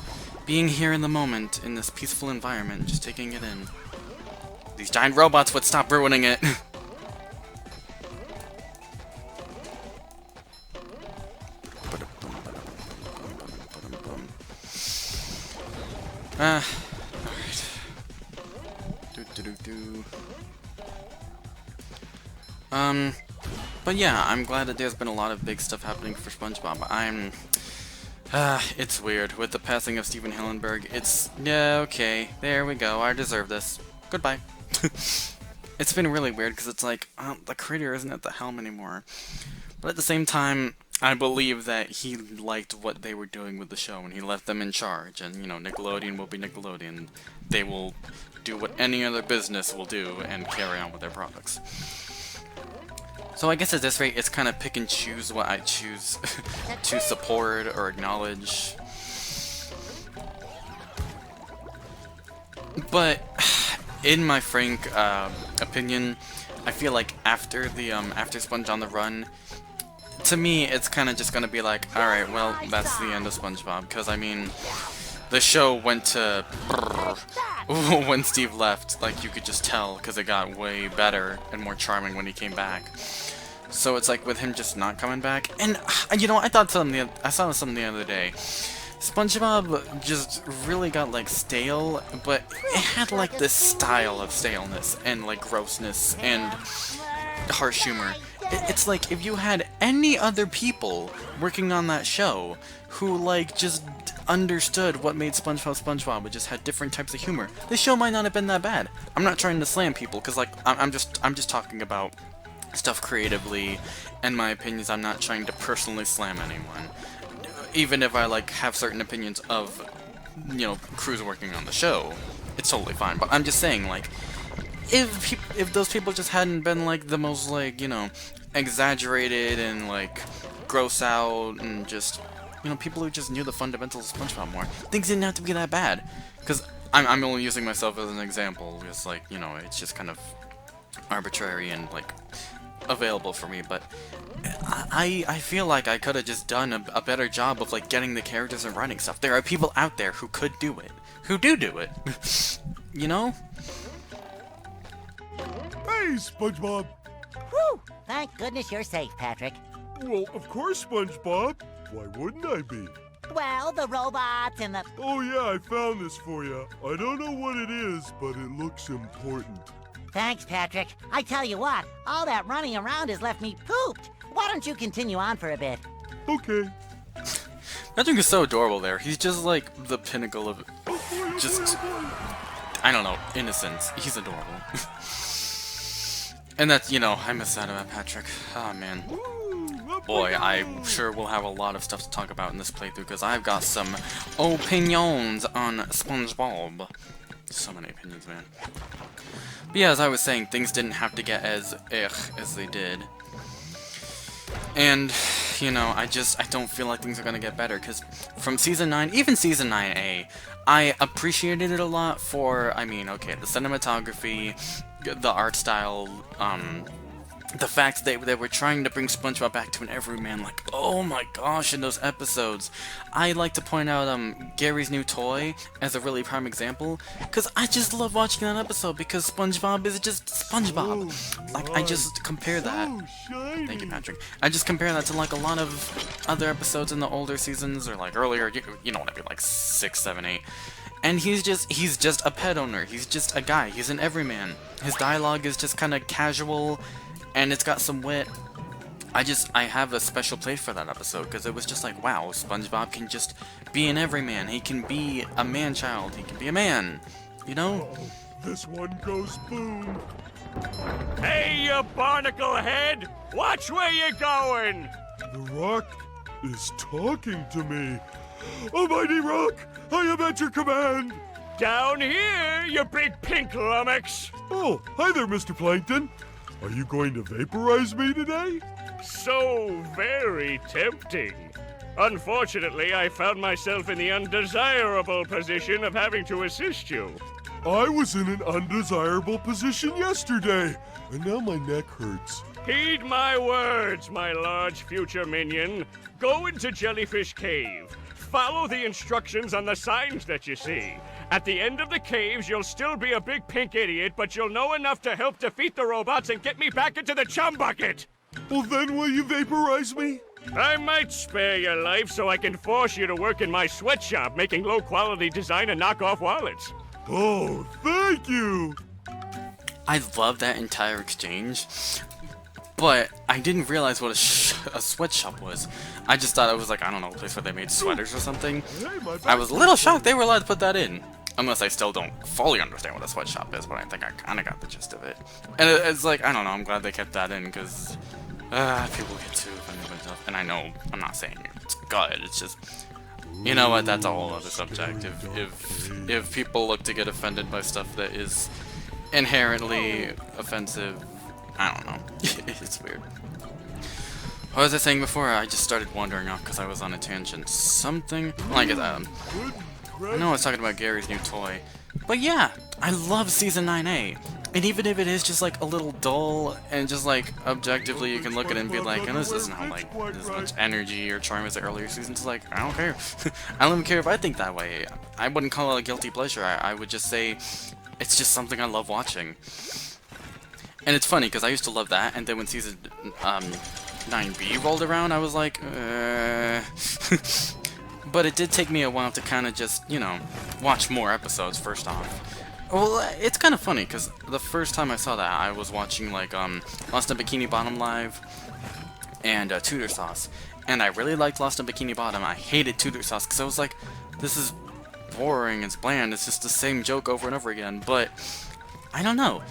being here in the moment, in this peaceful environment, just taking it in. These giant robots would stop ruining it. Alright. But yeah, I'm glad that there's been a lot of big stuff happening for SpongeBob. It's weird. With the passing of Steven Hillenburg, yeah, okay, there we go, I deserve this. Goodbye. It's been really weird, because it's like, the creator isn't at the helm anymore. But at the same time, I believe that he liked what they were doing with the show, and he left them in charge, and, you know, Nickelodeon will be Nickelodeon. They will do what any other business will do, and carry on with their products. So I guess at this rate, it's kind of pick and choose what I choose to support or acknowledge. But in my frank opinion, I feel like after Sponge on the Run, to me, it's kind of just gonna be like, alright, well, that's the end of SpongeBob, because, I mean, the show went to when Steve left, like, you could just tell, because it got way better and more charming when he came back. So it's like, with him just not coming back, and, you know, I saw something the other day. SpongeBob just really got, like, stale, but it had, like, this style of staleness, and, like, grossness, and harsh humor. It's like if you had any other people working on that show who, like, just understood what made SpongeBob SpongeBob. It just had different types of humor. The show might not have been that bad. I'm not trying to slam people, because like I'm just talking about stuff creatively and my opinions. I'm not trying to personally slam anyone, even if I like have certain opinions of, you know, crews working on the show. It's totally fine. But I'm just saying, like, if those people just hadn't been like the most, like, you know, exaggerated and like gross out and just, you know, people who just knew the fundamentals of SpongeBob more, things didn't have to be that bad. Because I'm only using myself as an example, because, like, you know, it's just kind of arbitrary and like available for me. But I feel like I could have just done a better job of like getting the characters and writing stuff. There are people out there who could do it, who do it. You know? Hey, SpongeBob! Whew! Thank goodness you're safe, Patrick. Well, of course, SpongeBob. Why wouldn't I be? Well, the robots and the... Oh yeah, I found this for you. I don't know what it is, but it looks important. Thanks, Patrick. I tell you what, all that running around has left me pooped. Why don't you continue on for a bit? Okay. Patrick is so adorable there. He's just like the pinnacle of just, I don't know, innocence. He's adorable. And that's, you know, I miss that about Patrick. Oh man. Boy, I sure will have a lot of stuff to talk about in this playthrough, because I've got some opinions on SpongeBob. So many opinions, man. But yeah, as I was saying, things didn't have to get as as they did. And, you know, I don't feel like things are gonna get better, because from Season 9, even Season 9A, I appreciated it a lot for, I mean, okay, the cinematography, the art style, the fact that they were trying to bring SpongeBob back to an everyman, like, oh my gosh, in those episodes. I like to point out Gary's new toy as a really prime example, because I just love watching that episode, because SpongeBob is just SpongeBob. Like, I just compare that. Thank you, Patrick. I just compare that to like a lot of other episodes in the older seasons, or like earlier, you know what I mean, like 6, 7, 8. And he's just a pet owner. He's just a guy. He's an everyman. His dialogue is just kind of casual, and it's got some wit. I have a special place for that episode, because it was just like, wow, SpongeBob can just be an everyman. He can be a man-child. He can be a man, you know? This one goes boom. Hey, you barnacle head! Watch where you're going! The Rock is talking to me. Almighty Rock, I am at your command. Down here, you big pink lummox! Oh, hi there, Mr. Plankton. Are you going to vaporize me today? So very tempting. Unfortunately, I found myself in the undesirable position of having to assist you. I was in an undesirable position yesterday, and now my neck hurts. Heed my words, my large future minion. Go into Jellyfish Cave. Follow the instructions on the signs that you see. At the end of the caves, you'll still be a big pink idiot, but you'll know enough to help defeat the robots and get me back into the chum bucket. Well, then will you vaporize me? I might spare your life so I can force you to work in my sweatshop making low-quality design and knockoff wallets. Oh, thank you! I love that entire exchange, but I didn't realize what a sweatshop was. I just thought it was like, I don't know, a place where they made sweaters or something. I was a little shocked they were allowed to put that in. Unless I still don't fully understand what a sweatshop is, but I think I kind of got the gist of it. And it's like, I don't know, I'm glad they kept that in, because people get too offended by stuff. And I know, I'm not saying it's good, it's just, you know what, that's a whole other subject. If people look to get offended by stuff that is inherently offensive, I don't know. It's weird. What was I saying before? I just started wandering off because I was on a tangent. Something like that. I know I was talking about Gary's new toy, but yeah, I love Season 9A. And even if it is just like a little dull, and just like objectively you can look at it and be like, oh, this doesn't have like as much energy or charm as the earlier seasons, like, I don't care. I don't even care if I think that way. I wouldn't call it a guilty pleasure. I would just say it's just something I love watching. And it's funny because I used to love that, and then when Season 9B rolled around, I was like, But it did take me a while to kind of just, you know, watch more episodes first off. Well, it's kind of funny, because the first time I saw that, I was watching, like, Lost in Bikini Bottom Live and Tudor Sauce. And I really liked Lost in Bikini Bottom. I hated Tudor Sauce, because I was like, this is boring, it's bland, it's just the same joke over and over again, but I don't know.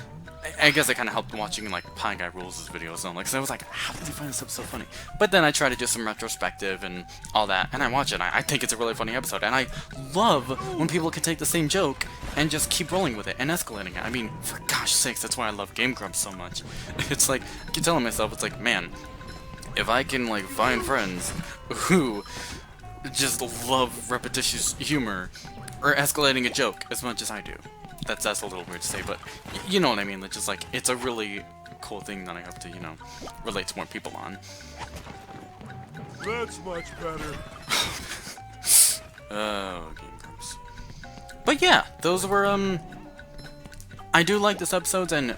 I guess it kind of helped watching like Pie Guy Rules' videos and like, so I was like, how did he find this episode so funny? But then I try to do some retrospective and all that, and I watch it, and I think it's a really funny episode, and I love when people can take the same joke and just keep rolling with it and escalating it. I mean, for gosh sakes, that's why I love Game Grumps so much. It's like, I keep telling myself, it's like, man, if I can like find friends who just love repetitious humor or escalating a joke as much as I do. That's a little weird to say, but you know what I mean. It's just like, it's a really cool thing that I hope to, you know, relate to more people on. That's much better. Oh, Game Grumps. But yeah, those were, I do like this episode, and,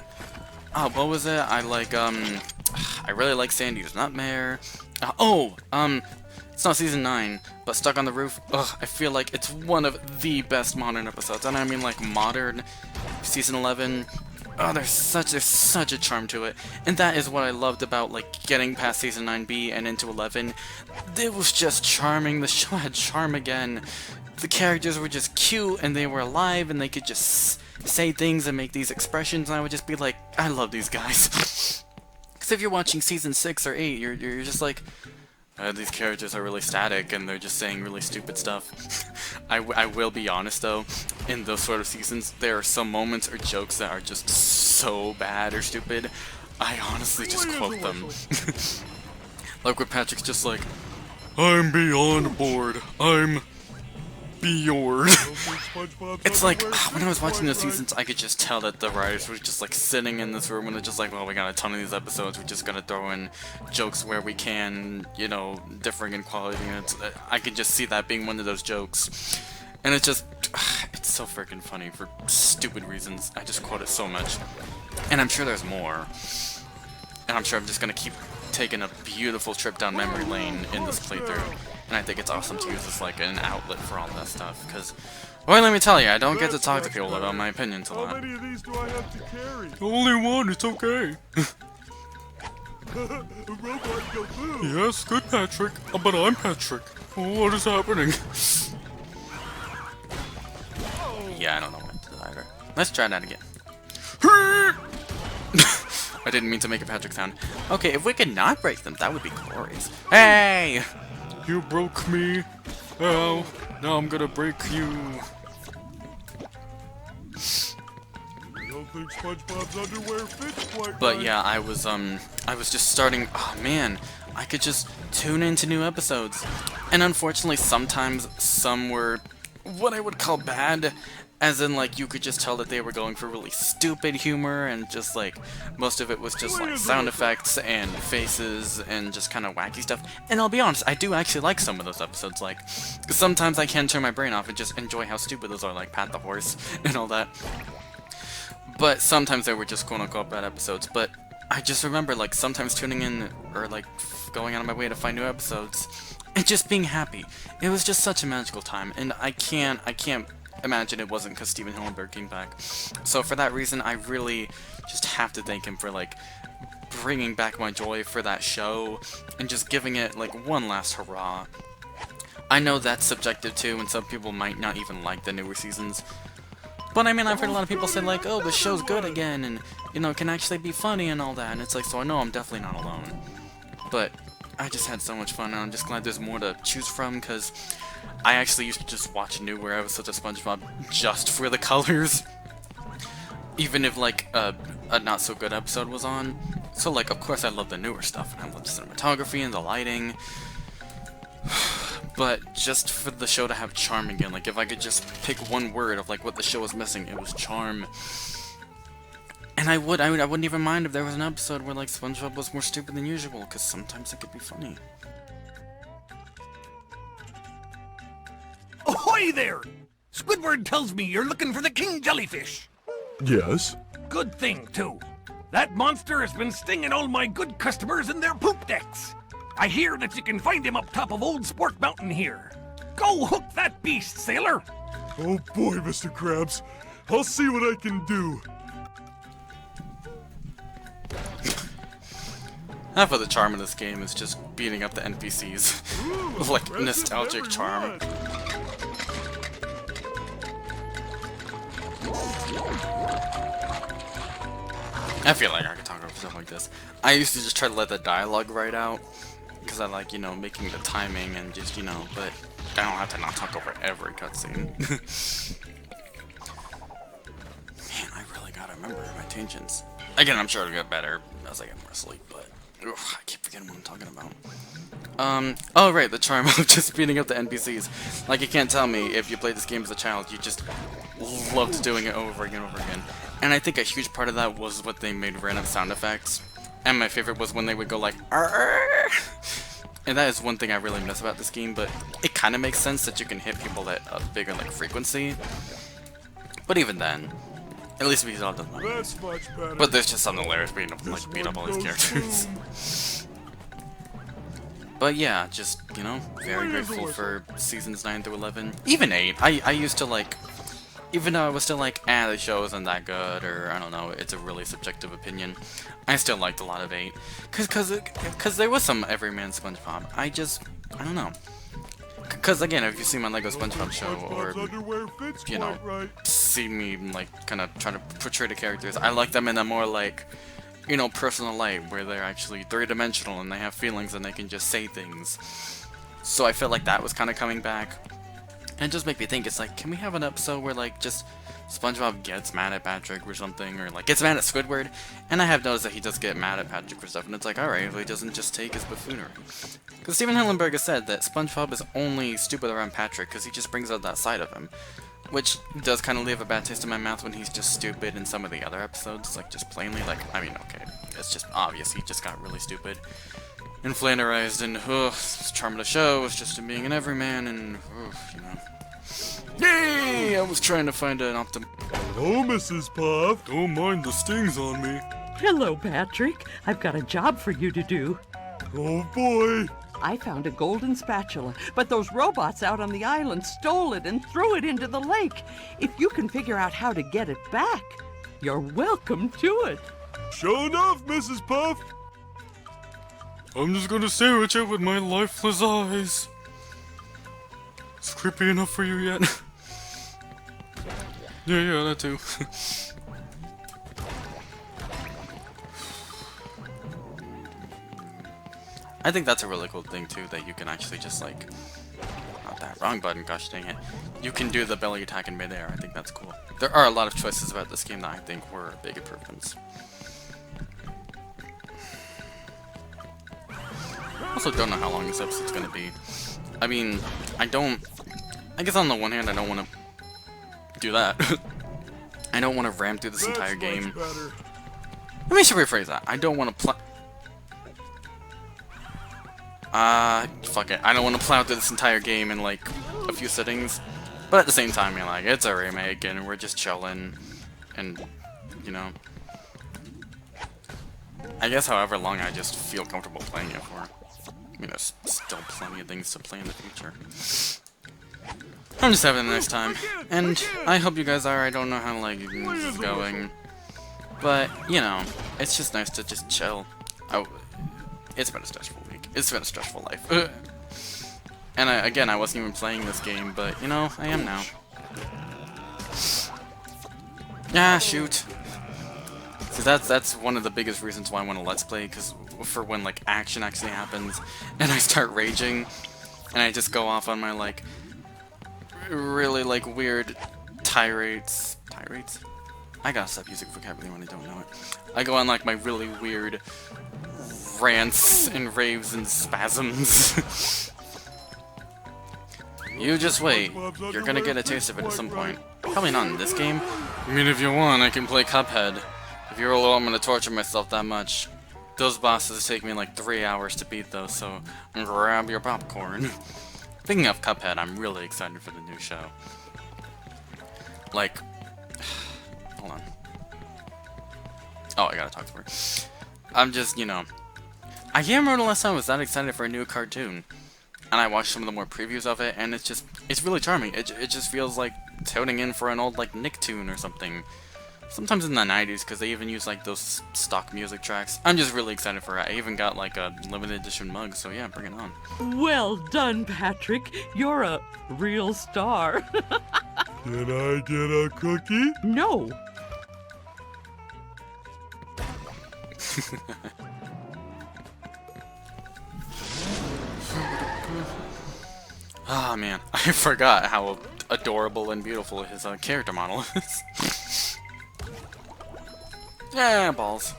what was it? I really like Sandy's Nightmare. It's not season 9, but Stuck on the Roof. Ugh, I feel like it's one of the best modern episodes, and I mean like modern. Season 11. Oh, there's such a charm to it, and that is what I loved about like getting past season 9B and into 11. It was just charming. The show had charm again. The characters were just cute, and they were alive, and they could just say things and make these expressions, and I would just be like, I love these guys. Because if you're watching season 6 or 8, you're just like, these characters are really static and they're just saying really stupid stuff. I will be honest though, in those sort of seasons, there are some moments or jokes that are just so bad or stupid, I honestly just quote them. Like when Patrick's just like, I'm beyond bored, I'm bored. It's like, when I was watching those seasons, I could just tell that the writers were just like sitting in this room and they're just like, well, we got a ton of these episodes, we're just gonna throw in jokes where we can, you know, differing in quality, and I can just see that being one of those jokes. And it's just, it's so freaking funny for stupid reasons. I just quote it so much. And I'm sure there's more. And I'm sure I'm just gonna keep taking a beautiful trip down memory lane in this playthrough. And I think it's awesome to use this like an outlet for all that stuff, because, well, let me tell you, I don't get to talk to people about my opinions a lot. How many of these do I have to carry? Only one, it's okay. Robot go boo. Yes, good Patrick, but I'm Patrick. What is happening? Yeah, I don't know what to do either. Let's try that again. I didn't mean to make a Patrick sound. Okay, if we could not break them, that would be glorious. Hey! You broke me. Oh, now I'm gonna break you. I don't think SpongeBob's underwear fits quite But right. yeah, I was just starting, oh man, I could just tune into new episodes. And unfortunately, sometimes some were what I would call bad, as in like you could just tell that they were going for really stupid humor, and just like most of it was just like sound effects and faces and just kind of wacky stuff. And I'll be honest, I do actually like some of those episodes. Like sometimes I can turn my brain off and just enjoy how stupid those are, like Pat the Horse and all that. But sometimes they were just quote-unquote bad episodes. But I just remember like sometimes tuning in or like going out of my way to find new episodes and just being happy. It was just such a magical time, and I can't imagine it wasn't because Steven Hillenburg came back. So for that reason, I really just have to thank him for like bringing back my joy for that show and just giving it like one last hurrah. I know that's subjective too, and some people might not even like the newer seasons. But I mean, I've heard a lot of people say like, oh, the show's good again, and you know, can actually be funny and all that. And it's like, so I know I'm definitely not alone. But I just had so much fun, and I'm just glad there's more to choose from, because I actually used to just watch newer episodes of SpongeBob just for the colors, even if like a not so good episode was on. So like, of course I love the newer stuff, and I love the cinematography and the lighting, but just for the show to have charm again, like if I could just pick one word of like what the show was missing, it was charm. And I wouldn't even mind if there was an episode where like SpongeBob was more stupid than usual, because sometimes it could be funny. Ahoy there! Squidward tells me you're looking for the king jellyfish. Yes? Good thing, too. That monster has been stinging all my good customers in their poop decks. I hear that you can find him up top of Old Sport Mountain here. Go hook that beast, sailor! Oh boy, Mr. Krabs. I'll see what I can do. Half of the charm of this game is just beating up the NPCs. Like nostalgic charm. I feel like I could talk over stuff like this. I used to just try to let the dialogue write out, because I like, you know, making the timing and just, you know, but I don't have to not talk over every cutscene. Man, I really gotta remember my tangents. Again, I'm sure it'll get better as I get more sleep, but I keep forgetting what I'm talking about. Oh right, the charm of just beating up the NPCs. Like, you can't tell me if you played this game as a child, you just loved doing it over again and over again. And I think a huge part of that was what they made random sound effects. And my favorite was when they would go like, "Arr!" And that is one thing I really miss about this game, but it kind of makes sense that you can hit people at a bigger like frequency. But even then, at least we all done that. That's much better. But there's just something hilarious beating up all these characters. But yeah, just, you know, very grateful for seasons 9 through 11. Even 8, I used to like, even though I was still like, the show isn't that good, or I don't know, it's a really subjective opinion, I still liked a lot of 8. Cause there was some everyman SpongeBob. I don't know. Cause again, if you see my Lego SpongeBob show, or, you know, see me like kind of trying to portray the characters, I like them in a more like, you know, personal light, where they're actually three-dimensional and they have feelings and they can just say things. So I felt like that was kind of coming back. And it just made me think, it's like, can we have an episode where like just SpongeBob gets mad at Patrick or something, or like gets mad at Squidward? And I have noticed that he does get mad at Patrick for stuff, and it's like, alright, if he doesn't just take his buffoonery. Because Steven Hillenberg has said that SpongeBob is only stupid around Patrick because he just brings out that side of him. Which does kind of leave a bad taste in my mouth when he's just stupid in some of the other episodes, like just plainly, like, I mean, okay, it's just obvious he just got really stupid and flanderized, and the charm of the show was just him being an everyman, and you know. Yay! I was trying to find an optim. Hello, Mrs. Puff. Don't mind the stings on me. Hello, Patrick. I've got a job for you to do. Oh boy. I found a golden spatula, but those robots out on the island stole it and threw it into the lake. If you can figure out how to get it back, you're welcome to it. Sure enough, Mrs. Puff. I'm just gonna stare at you with my lifeless eyes. It's creepy enough for you yet? yeah, that too. I think that's a really cool thing too, that you can actually just like, not that, wrong button, gosh dang it. You can do the belly attack in midair. I think that's cool. There are a lot of choices about this game that I think were big improvements. I also don't know how long this episode's gonna be. I mean, I guess on the one hand I don't want to do that. I don't want to ram through this entire game. Let me rephrase that. I don't want to fuck it. I don't want to plow through this entire game in, like, a few sittings. But at the same time, you're like, it's a remake, and we're just chilling. And, you know. I guess however long I just feel comfortable playing it for. I mean, there's still plenty of things to play in the future. I'm just having a nice time. And I hope you guys are. I don't know how, like, this is going. But, you know, it's just nice to just chill. It's been a stressful week. It's been a stressful life. And again, I wasn't even playing this game, but, you know, I am now. Ah, shoot. So that's one of the biggest reasons why I want to Let's Play, because for when, like, action actually happens, and I start raging, and I just go off on my, like, really, like, weird tirades? I gotta stop using vocabulary when I don't know it. I go on, like, my really weird rants and raves and spasms. You just wait. You're gonna get a taste of it at some point. Probably not in this game. I mean, if you want, I can play Cuphead. If you're alone, I'm gonna torture myself that much. Those bosses take me like 3 hours to beat those, so grab your popcorn. Speaking of Cuphead, I'm really excited for the new show. Like, hold on. Oh, I gotta talk to her. I'm just, you know, I can't remember the last time I was that excited for a new cartoon. And I watched some of the more previews of it, and it's really charming. It just feels like tuning in for an old, like, Nicktoon or something. Sometimes in the 90s, because they even use, like, those stock music tracks. I'm just really excited for it. I even got, like, a limited edition mug, so yeah, bring it on. Well done, Patrick. You're a real star. Can I get a cookie? No. Ah, man, I forgot how adorable and beautiful his character model is. Yeah, balls.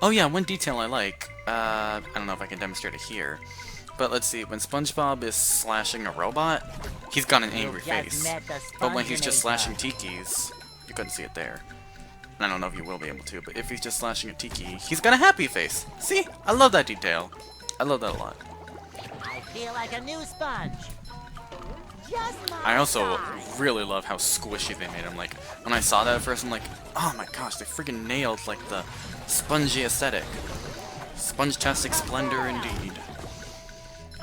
Oh yeah, one detail I like, I don't know if I can demonstrate it here, but let's see, when SpongeBob is slashing a robot, he's got an angry face. But when he's just slashing tikis, you couldn't see it there. And I don't know if you will be able to, but if he's just slashing a tiki, he's got a happy face. See? I love that detail. I love that a lot. I feel like a new sponge. Just my I also size. really love how squishy they made him. Like, when I saw that at first, I'm like, oh my gosh, they freaking nailed, like, the spongy aesthetic. Spongetastic splendor indeed.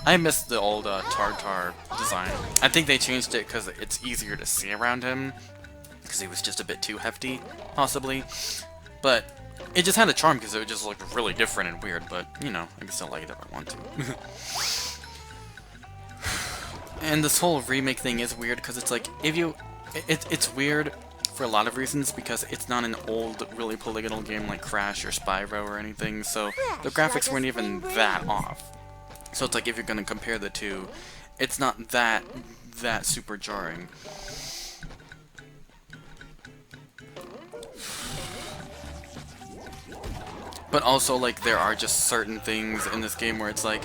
I miss the old Tartar design. I think they changed it because it's easier to see around him, because he was just a bit too hefty, possibly. But it just had a charm because it would just look really different and weird, but, you know, I can still like it if I want to. And this whole remake thing is weird because it's like, if you... It's weird for a lot of reasons because it's not an old, really polygonal game like Crash or Spyro or anything, so the graphics weren't even that off. So it's like if you're going to compare the two, it's not that super jarring. But also, like, there are just certain things in this game where it's like,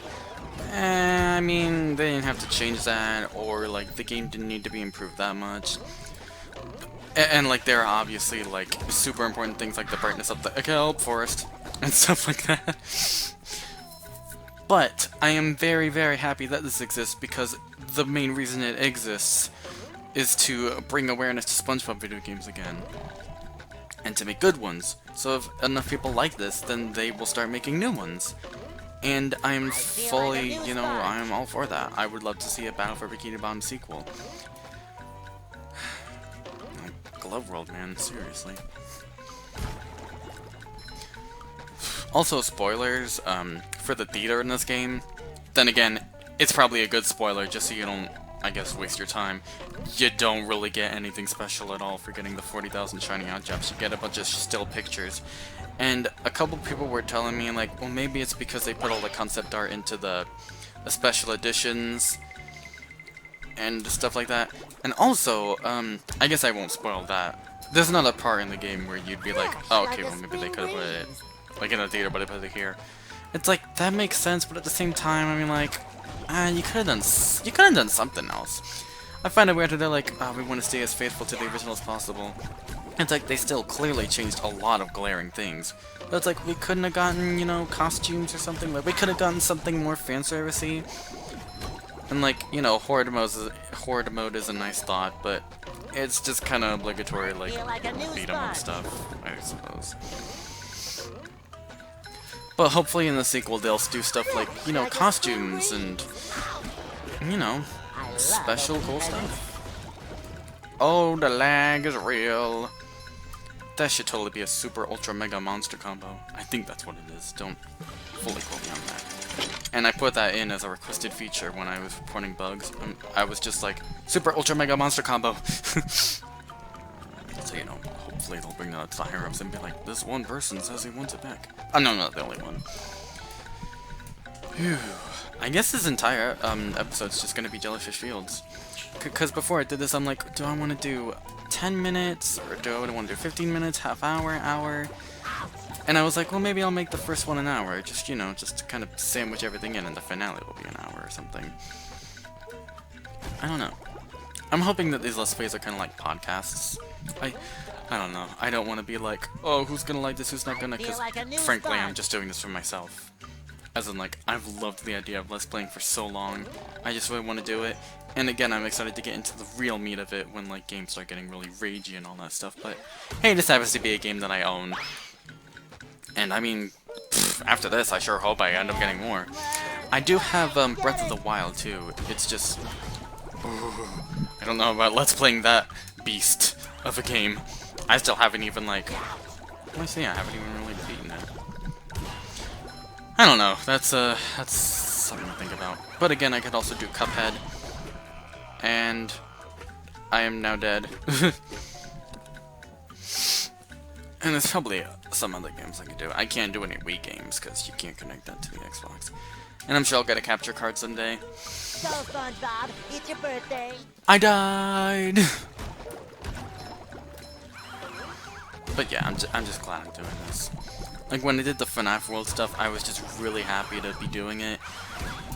I mean, they didn't have to change that, or, like, the game didn't need to be improved that much. And like, there are obviously, like, super important things like the brightness of the kelp forest and stuff like that. But I am very, very happy that this exists because the main reason it exists is to bring awareness to SpongeBob video games again. And to make good ones. So if enough people like this, then they will start making new ones. And I'm fully, you know, I'm all for that. I would love to see a Battle for Bikini Bottom sequel. Glove World, man, seriously. Also, spoilers for the theater in this game. Then again, it's probably a good spoiler just so you don't, I guess, waste your time. You don't really get anything special at all for getting the 40,000 shiny objects. You get a bunch of still pictures. And a couple people were telling me, like, well, maybe it's because they put all the concept art into the special editions and stuff like that. And also, I guess I won't spoil that. There's another part in the game where you'd be like, oh, okay, well, maybe they could have put it, like, in a theater, but they put it here. It's like, that makes sense, but at the same time, I mean, like, you could have done something else. I find it weird that they're like, oh, we want to stay as faithful to the original as possible. It's like, they still clearly changed a lot of glaring things. But it's like, we couldn't have gotten, you know, costumes or something. Like, we could have gotten something more fanservice-y. And like, you know, horde mode is a nice thought, but it's just kind of obligatory, like, beat 'em up stuff, I suppose. But hopefully in the sequel they'll do stuff like, you know, costumes and, you know, special cool stuff. Oh, the lag is real. That should totally be a super ultra mega monster combo. I think that's what it is. Don't fully quote me on that. And I put that in as a requested feature when I was reporting bugs. I was just like, super ultra mega monster combo. So, you know, hopefully they'll bring that to the higher ups and be like, this one person says he wants it back. Oh, no, not the only one. Phew. I guess this entire episode's just gonna be Jellyfish Fields. Because before I did this, I'm like, do I want to do 10 minutes? Or do I want to do 15 minutes, half hour, hour? And I was like, well, maybe I'll make the first one an hour. Just, you know, just to kind of sandwich everything in, and the finale will be an hour or something. I don't know. I'm hoping that these Let's Plays are kind of like podcasts. I don't know. I don't want to be like, oh, who's gonna like this, who's not gonna, because frankly, I'm just doing this for myself. As in, like, I've loved the idea of Let's Playing for so long. I just really want to do it. And again, I'm excited to get into the real meat of it when, like, games start getting really ragey and all that stuff. But, hey, this happens to be a game that I own. And, I mean, after this, I sure hope I end up getting more. I do have Breath of the Wild, too. It's just... I don't know about Let's Playing that beast of a game. I still haven't even, like... I haven't even really beaten it. I don't know. That's something to think about. But again, I could also do Cuphead. And I am now dead. And there's probably some other games I can do. I can't do any Wii games because you can't connect that to the Xbox. And I'm sure I'll get a capture card someday. So, SpongeBob, it's your birthday. I died! But yeah, I'm just glad I'm doing this. Like, when I did the FNAF World stuff, I was just really happy to be doing it.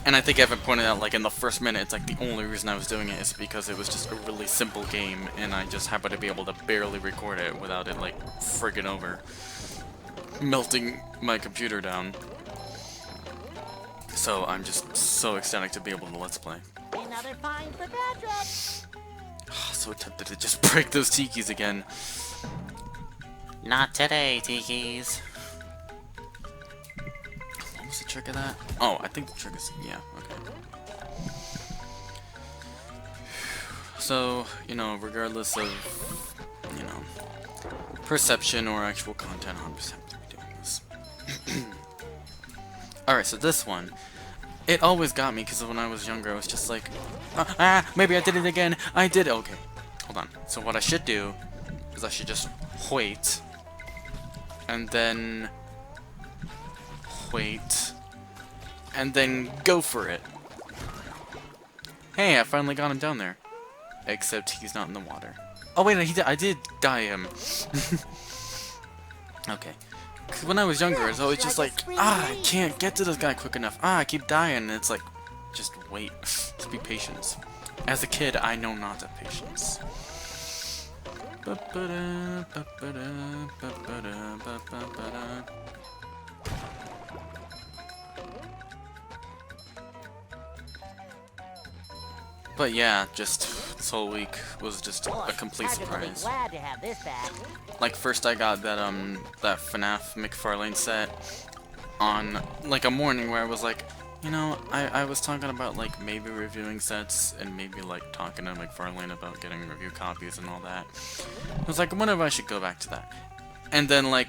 And I think Evan pointed out, like, in the first minute, it's like the only reason I was doing it is because it was just a really simple game, and I just happened to be able to barely record it without it, like, friggin' over. Melting my computer down. So I'm just so ecstatic to be able to Let's Play. Another find for Patrick. So tempted to just break those tikis again. Not today, Tikis. What was the trick of that? Oh, I think the trick is... yeah, okay. So, you know, regardless of, you know, perception or actual content, I'm just happy to be doing this. Alright, so this one, it always got me, because when I was younger, I was just like, maybe I did it again, I did it. Okay, hold on. So what I should do is I should just wait, and then wait, and then go for it. Hey, I finally got him down there. Except he's not in the water. Oh wait, I did die him. Okay. Because when I was younger, it's always just like, I can't get to this guy quick enough. I keep dying, and it's like, just wait. Just be patient. As a kid, I know not to have patience. But yeah, just this whole week was just a complete surprise. Glad to have this back. Like, first I got that that FNAF McFarlane set on like a morning where I was like, you know, I was talking about like maybe reviewing sets and maybe like talking to McFarlane about getting review copies and all that. I was like, I wonder if I should go back to that. And then like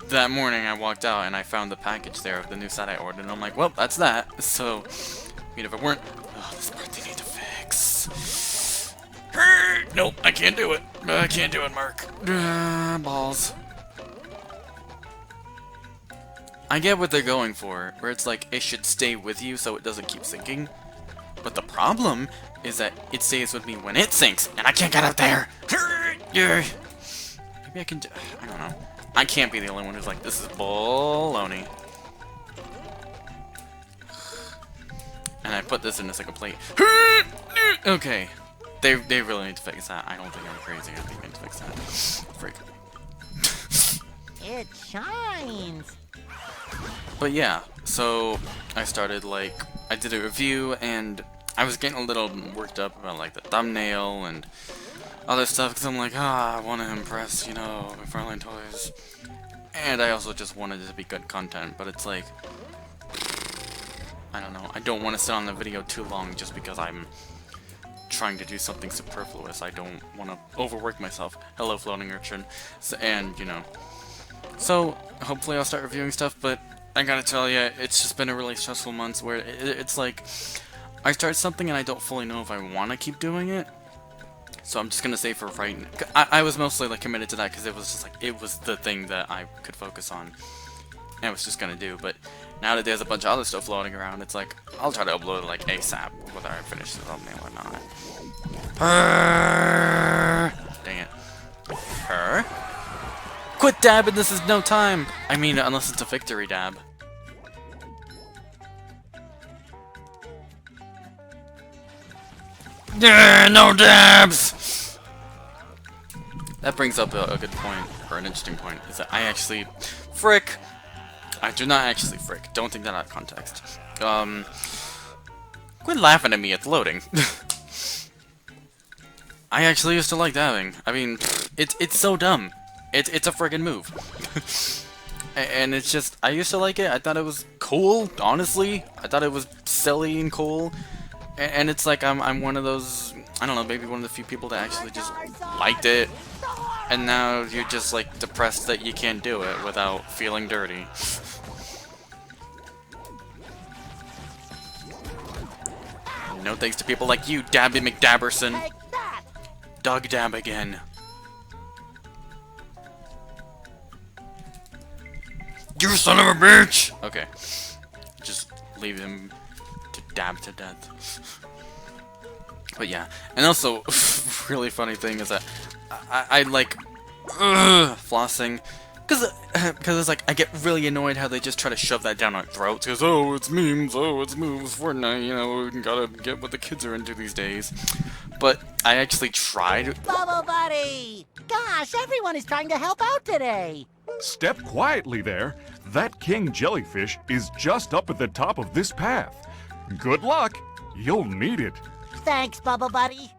that morning I walked out and I found the package there of the new set I ordered, and I'm like, well, that's that. So, I mean, if it weren't, oh, this part they need to fix. Nope, I can't do it. I can't do it, Mark. Balls. I get what they're going for, where it's like it should stay with you so it doesn't keep sinking. But the problem is that it stays with me when it sinks, and I can't get up there. Maybe I can. I don't know. I can't be the only one who's like, this is baloney. And I put this in a second plate. Okay. They really need to fix that. I don't think I'm crazy. I think they need to fix that. Freak. It shines. But yeah, so I started like, I did a review and I was getting a little worked up about like the thumbnail and other stuff because I'm like, I want to impress, you know, McFarlane Toys. And I also just wanted it to be good content, but it's like, I don't know, I don't want to sit on the video too long just because I'm trying to do something superfluous. I don't want to overwork myself. Hello, floating urchin. So, and, you know, so hopefully I'll start reviewing stuff, but I gotta tell you, it's just been a really stressful month where it's like, I start something and I don't fully know if I want to keep doing it. So I'm just gonna say for right now, I was mostly like committed to that because it was just like, it was the thing that I could focus on. And I was just gonna do, but now that there's a bunch of other stuff floating around, it's like, I'll try to upload it like ASAP, whether I finish the thumbnail or not. Dang it. Quit dabbing, this is no time! I mean, unless it's a victory dab. No dabs! That brings up a good point, or an interesting point, is that I actually... Frick! I do not actually frick. Don't take that out of context. Quit laughing at me, it's loading. I actually used to like dabbing. I mean, it's so dumb. It's a friggin' move. And it's just, I used to like it. I thought it was cool, honestly. I thought it was silly and cool. And it's like I'm one of those, I don't know, maybe one of the few people that actually just liked it. And now you're just like depressed that you can't do it without feeling dirty. No thanks to people like you, Dabby McDabberson. Dog dab again. You son of a bitch! Okay. Just leave him to dab to death. But yeah. And also, really funny thing is that I like flossing. Because it's like, I get really annoyed how they just try to shove that down our throats. Because, oh, it's memes, oh, it's moves, Fortnite, you know, we gotta get what the kids are into these days. But I actually tried. Bubble Buddy! Gosh, everyone is trying to help out today. Step quietly there. That king jellyfish is just up at the top of this path. Good luck. You'll need it. Thanks, Bubble Buddy.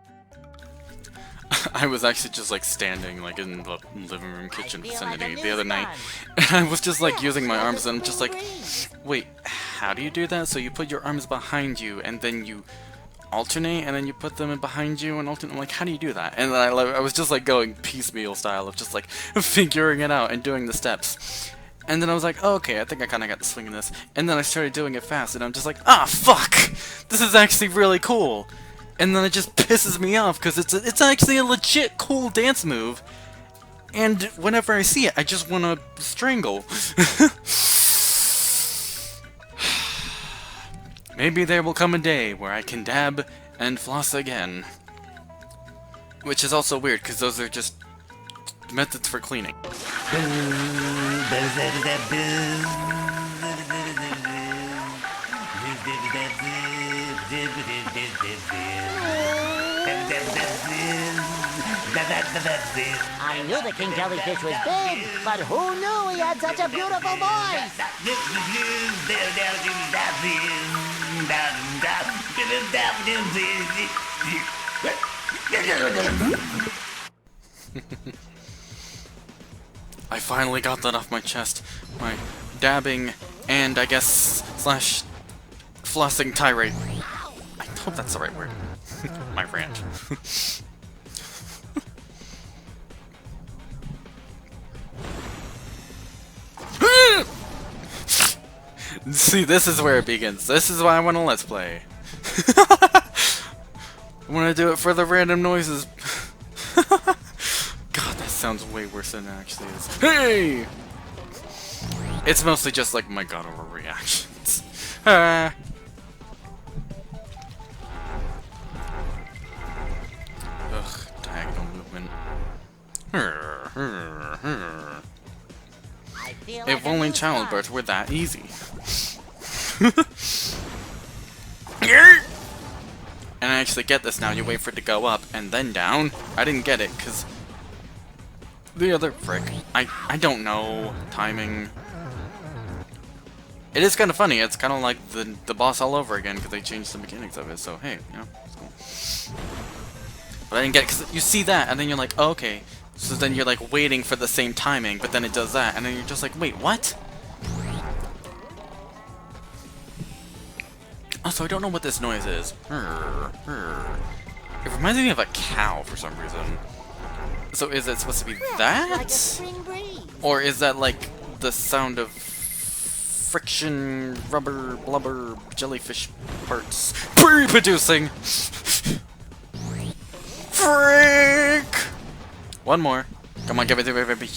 I was actually just like standing like in the living room kitchen vicinity like the other night, and I was just like using my arms, and I'm just like, wait, how do you do that? So you put your arms behind you and then you alternate, and then you put them in behind you and alternate. I'm like, how do you do that? And then I was just like going piecemeal style of just like figuring it out and doing the steps. And then I was like, oh, okay, I think I kind of got the swing of this. And then I started doing it fast, and I'm just like, ah, fuck! This is actually really cool. And then it just pisses me off because it's actually a legit cool dance move, and whenever I see it, I just want to strangle. Maybe there will come a day where I can dab and floss again, which is also weird because those are just methods for cleaning. I knew the king jellyfish was big, but who knew he had such a beautiful voice? I finally got that off my chest. My dabbing and I guess slash flossing tirade. I hope that's the right word. My rant. See, this is where it begins. This is why I want to let's play. I want to do it for the random noises. God, that sounds way worse than it actually is. Hey! It's mostly just like my god overreactions. Ugh, diagonal movement. If only childbirth were that easy. And I actually get this now. You wait for it to go up and then down. I didn't get it because the other frick. I don't know timing. It is kind of funny. It's kind of like the boss all over again because they changed the mechanics of it. So hey, you know, it's cool. But I didn't get it because you see that and then you're like, oh, okay. So then you're like waiting for the same timing, but then it does that, and then you're just like, wait, what? Also, I don't know what this noise is. It reminds me of a cow for some reason. So is it supposed to be that? Or is that like the sound of friction, rubber, blubber, jellyfish parts pre-producing? Freak! One more. Come on, give it to me, baby.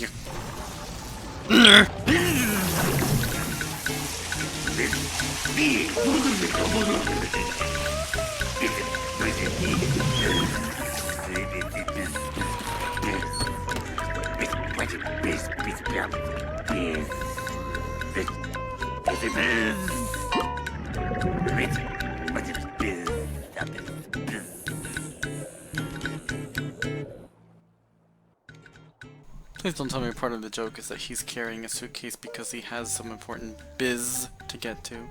Please don't tell me part of the joke is that he's carrying a suitcase because he has some important biz to get to.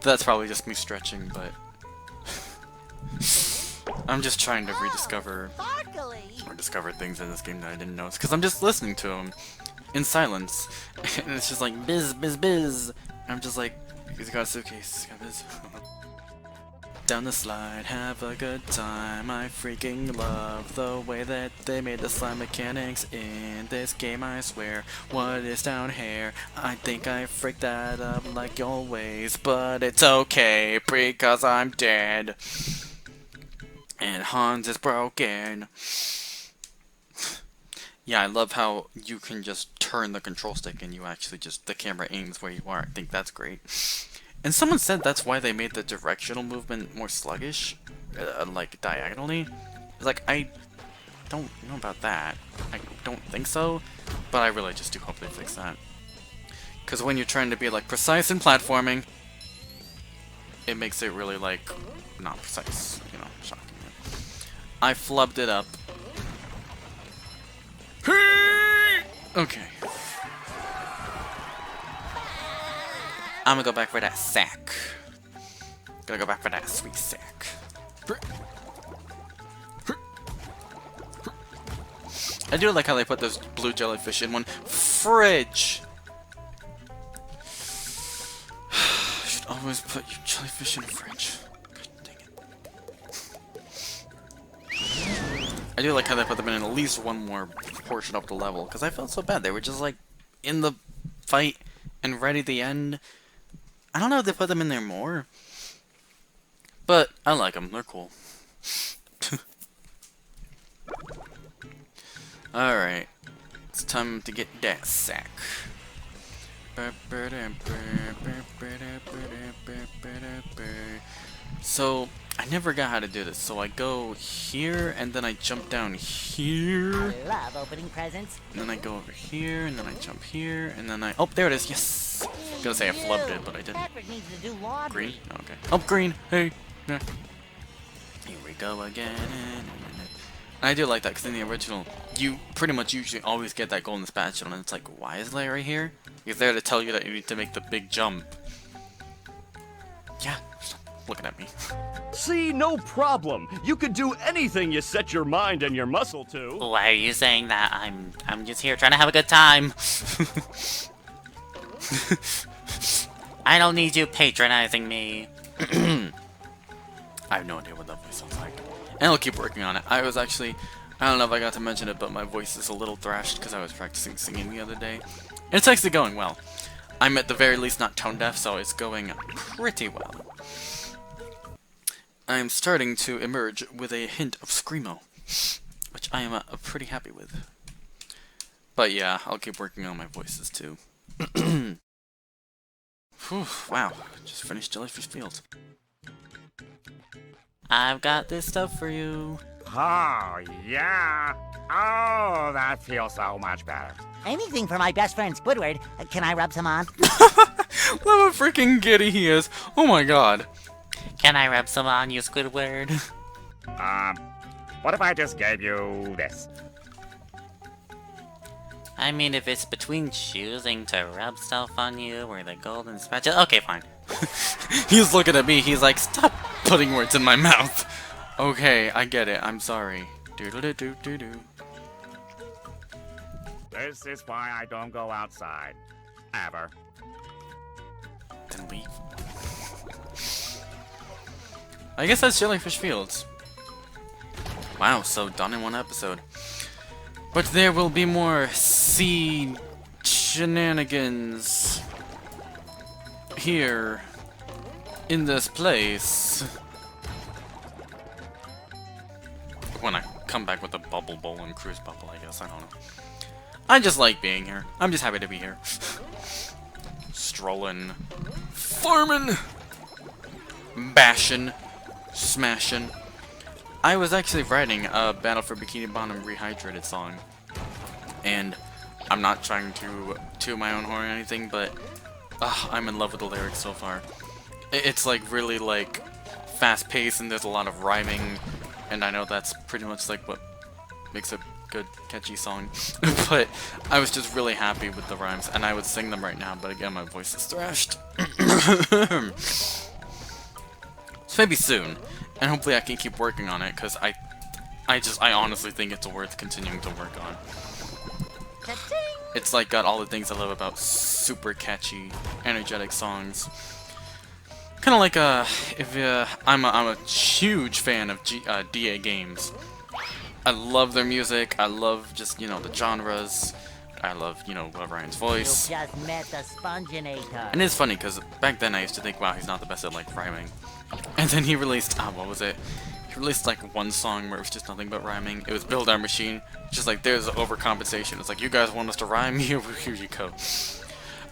That's probably just me stretching, but I'm just trying to rediscover or discover things in this game that I didn't notice because I'm just listening to him in silence, and it's just like biz, biz, biz. And I'm just like, he's got a suitcase, he's got biz. Down the slide, have a good time. I freaking love the way that they made the slide mechanics in this game, I swear. What is down here? I think I freaked that up like always, but it's okay because I'm dead. And Hans is broken. Yeah, I love how you can just turn the control stick and you actually just, the camera aims where you are. I think that's great. And someone said that's why they made the directional movement more sluggish, like diagonally. Like, I don't know about that. I don't think so, but I really just do hope they fix that. Because when you're trying to be like precise in platforming, it makes it really like not precise, you know, shocking. I flubbed it up. Okay. I'm gonna go back for that sack. Gonna go back for that sweet sack. I do like how they put those blue jellyfish in one fridge. Should always put your jellyfish in a fridge. God dang it. I do like how they put them in at least one more portion of the level, because I felt so bad. They were just like in the fight and ready at the end. I don't know if they put them in there more, but I like them. They're cool. Alright, it's time to get that sack. So, I never got how to do this. So I go here, and then I jump down here. I love opening presents. And then I go over here, and then I jump here, and then I... Oh, there it is, yes! I was gonna say I flubbed it, but I didn't. Patrick needs to do laundry. Green? Oh, okay. Oh, green! Hey! Yeah. Here we go again. I do like that, because in the original, you pretty much usually always get that golden spatula, and it's like, why is Larry here? He's there to tell you that you need to make the big jump. Yeah, stop looking at me. See, no problem. You could do anything you set your mind and your muscle to. Why are you saying that? I'm just here trying to have a good time. I don't need you patronizing me. I have no idea what that voice sounds like. And I'll keep working on it. I was actually, I don't know if I got to mention it, but my voice is a little thrashed because I was practicing singing the other day. And it's actually going well. I'm at the very least not tone deaf, so it's going pretty well. I'm starting to emerge with a hint of screamo, which I am pretty happy with. But yeah, I'll keep working on my voices too. Whew, wow, just finished Jellyfish Field. I've got this stuff for you. Oh, yeah. Oh, that feels so much better. Anything for my best friend Squidward. Can I rub some on? Love how freaking giddy he is. Oh my god. Can I rub some on you, Squidward? What if I just gave you this? I mean, if it's between choosing to rub stuff on you or the golden spatula... Okay, fine. He's looking at me, he's like, stop putting words in my mouth. Okay, I get it, I'm sorry. Doodle-doo-doo-doo-doo. This is why I don't go outside. Ever. Then leave. I guess that's Jellyfish Fields. Wow, so done in one episode. But there will be more sea shenanigans here in this place when I come back with a bubble bowl and cruise bubble, I guess. I don't know. I just like being here. I'm just happy to be here. Strolling, farming, bashing, smashing. I was actually writing a Battle for Bikini Bottom Rehydrated song, and I'm not trying to toot my own horn or anything, but I'm in love with the lyrics so far. It's like really like fast-paced, and there's a lot of rhyming, and I know that's pretty much like what makes a good catchy song. But I was just really happy with the rhymes, and I would sing them right now, but again my voice is thrashed. So maybe soon, and hopefully I can keep working on it, because I honestly think it's worth continuing to work on. It's like got all the things I love about super catchy, energetic songs. Kind of like I'm a huge fan of DA games. I love their music. I love just, you know, the genres. I love, you know, Ryan's voice. You just met the Spongenator. And it's funny because back then I used to think, wow, he's not the best at like rhyming. And then he released, what was it? He released like one song where it was just nothing but rhyming. It was Build Our Machine. Just like there's overcompensation. It's like, you guys want us to rhyme? Here you go.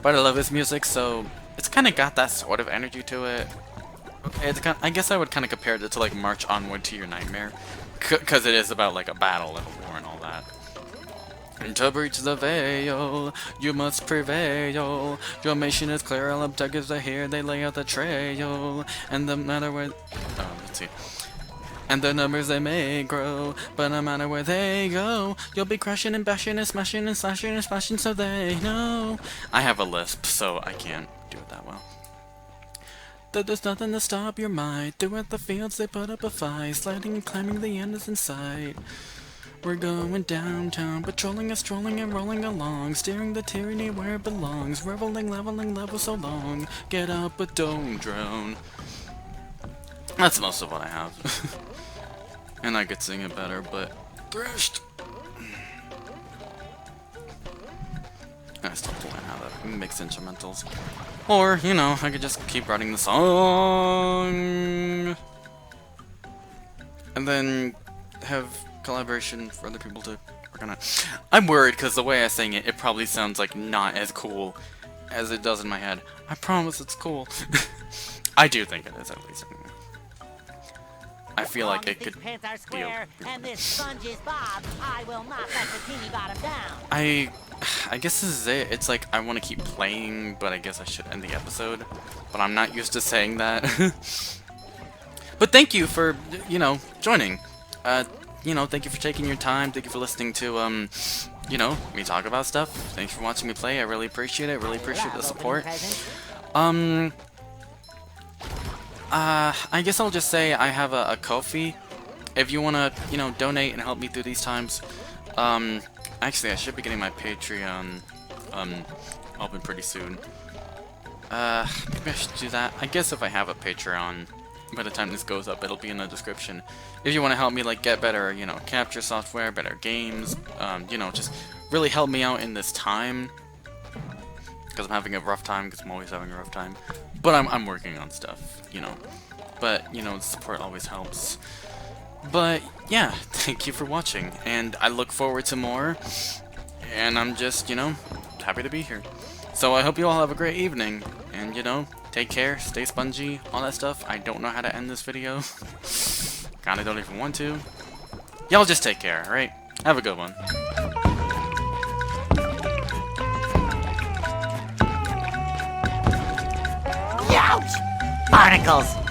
But I love his music, so it's kind of got that sort of energy to it. Okay, it's kind of, I guess I would kind of compare it to like March Onward to Your Nightmare, because it is about like a battle and a war and all that. And to breach the veil, you must prevail. Your mission is clear, all objectives are here, they lay out the trail. And no matter where... Oh, let's see. And the numbers they may grow, but no matter where they go, you'll be crushing and bashing and smashing and slashing and splashing so they know. I have a lisp, so I can't do it that well. That there's nothing to stop your might. Throughout the fields they put up a fight, sliding and climbing the end is in sight. We're going downtown, patrolling and strolling and rolling along, steering the tyranny where it belongs, reveling, leveling, level so long. Get up but don't drown. That's most of what I have. And I could sing it better, but threshed. I still have to learn how to mix instrumentals. Or, you know, I could just keep writing the song and then have collaboration for other people to work on it. I'm worried because the way I sing it, it probably sounds like not as cool as it does in my head. I promise it's cool. I do think it is, at least. I feel like it could pants are square, and this sponge is Bob. I will not let Bikini Bottom down. I guess this is it. It's like I want to keep playing, but I guess I should end the episode. But I'm not used to saying that. But thank you for, you know, joining. You know, thank you for taking your time. Thank you for listening to, you know, me talk about stuff. Thanks for watching me play. I really appreciate it. Really appreciate the support. I guess I'll just say I have a Ko-fi. If you want to, you know, donate and help me through these times. Actually, I should be getting my Patreon open pretty soon. Maybe I should do that. I guess if I have a Patreon, by the time this goes up, it'll be in the description. If you want to help me, like, get better, you know, capture software, better games, you know, just really help me out in this time. Because I'm having a rough time, because I'm always having a rough time. But I'm working on stuff, you know. But, you know, the support always helps. But, yeah, thank you for watching. And I look forward to more. And I'm just, you know, happy to be here. So I hope you all have a great evening. And, you know, take care, stay spongy, all that stuff. I don't know how to end this video. Kinda don't even want to. Y'all just take care, alright? Have a good one. Ouch! Barnacles!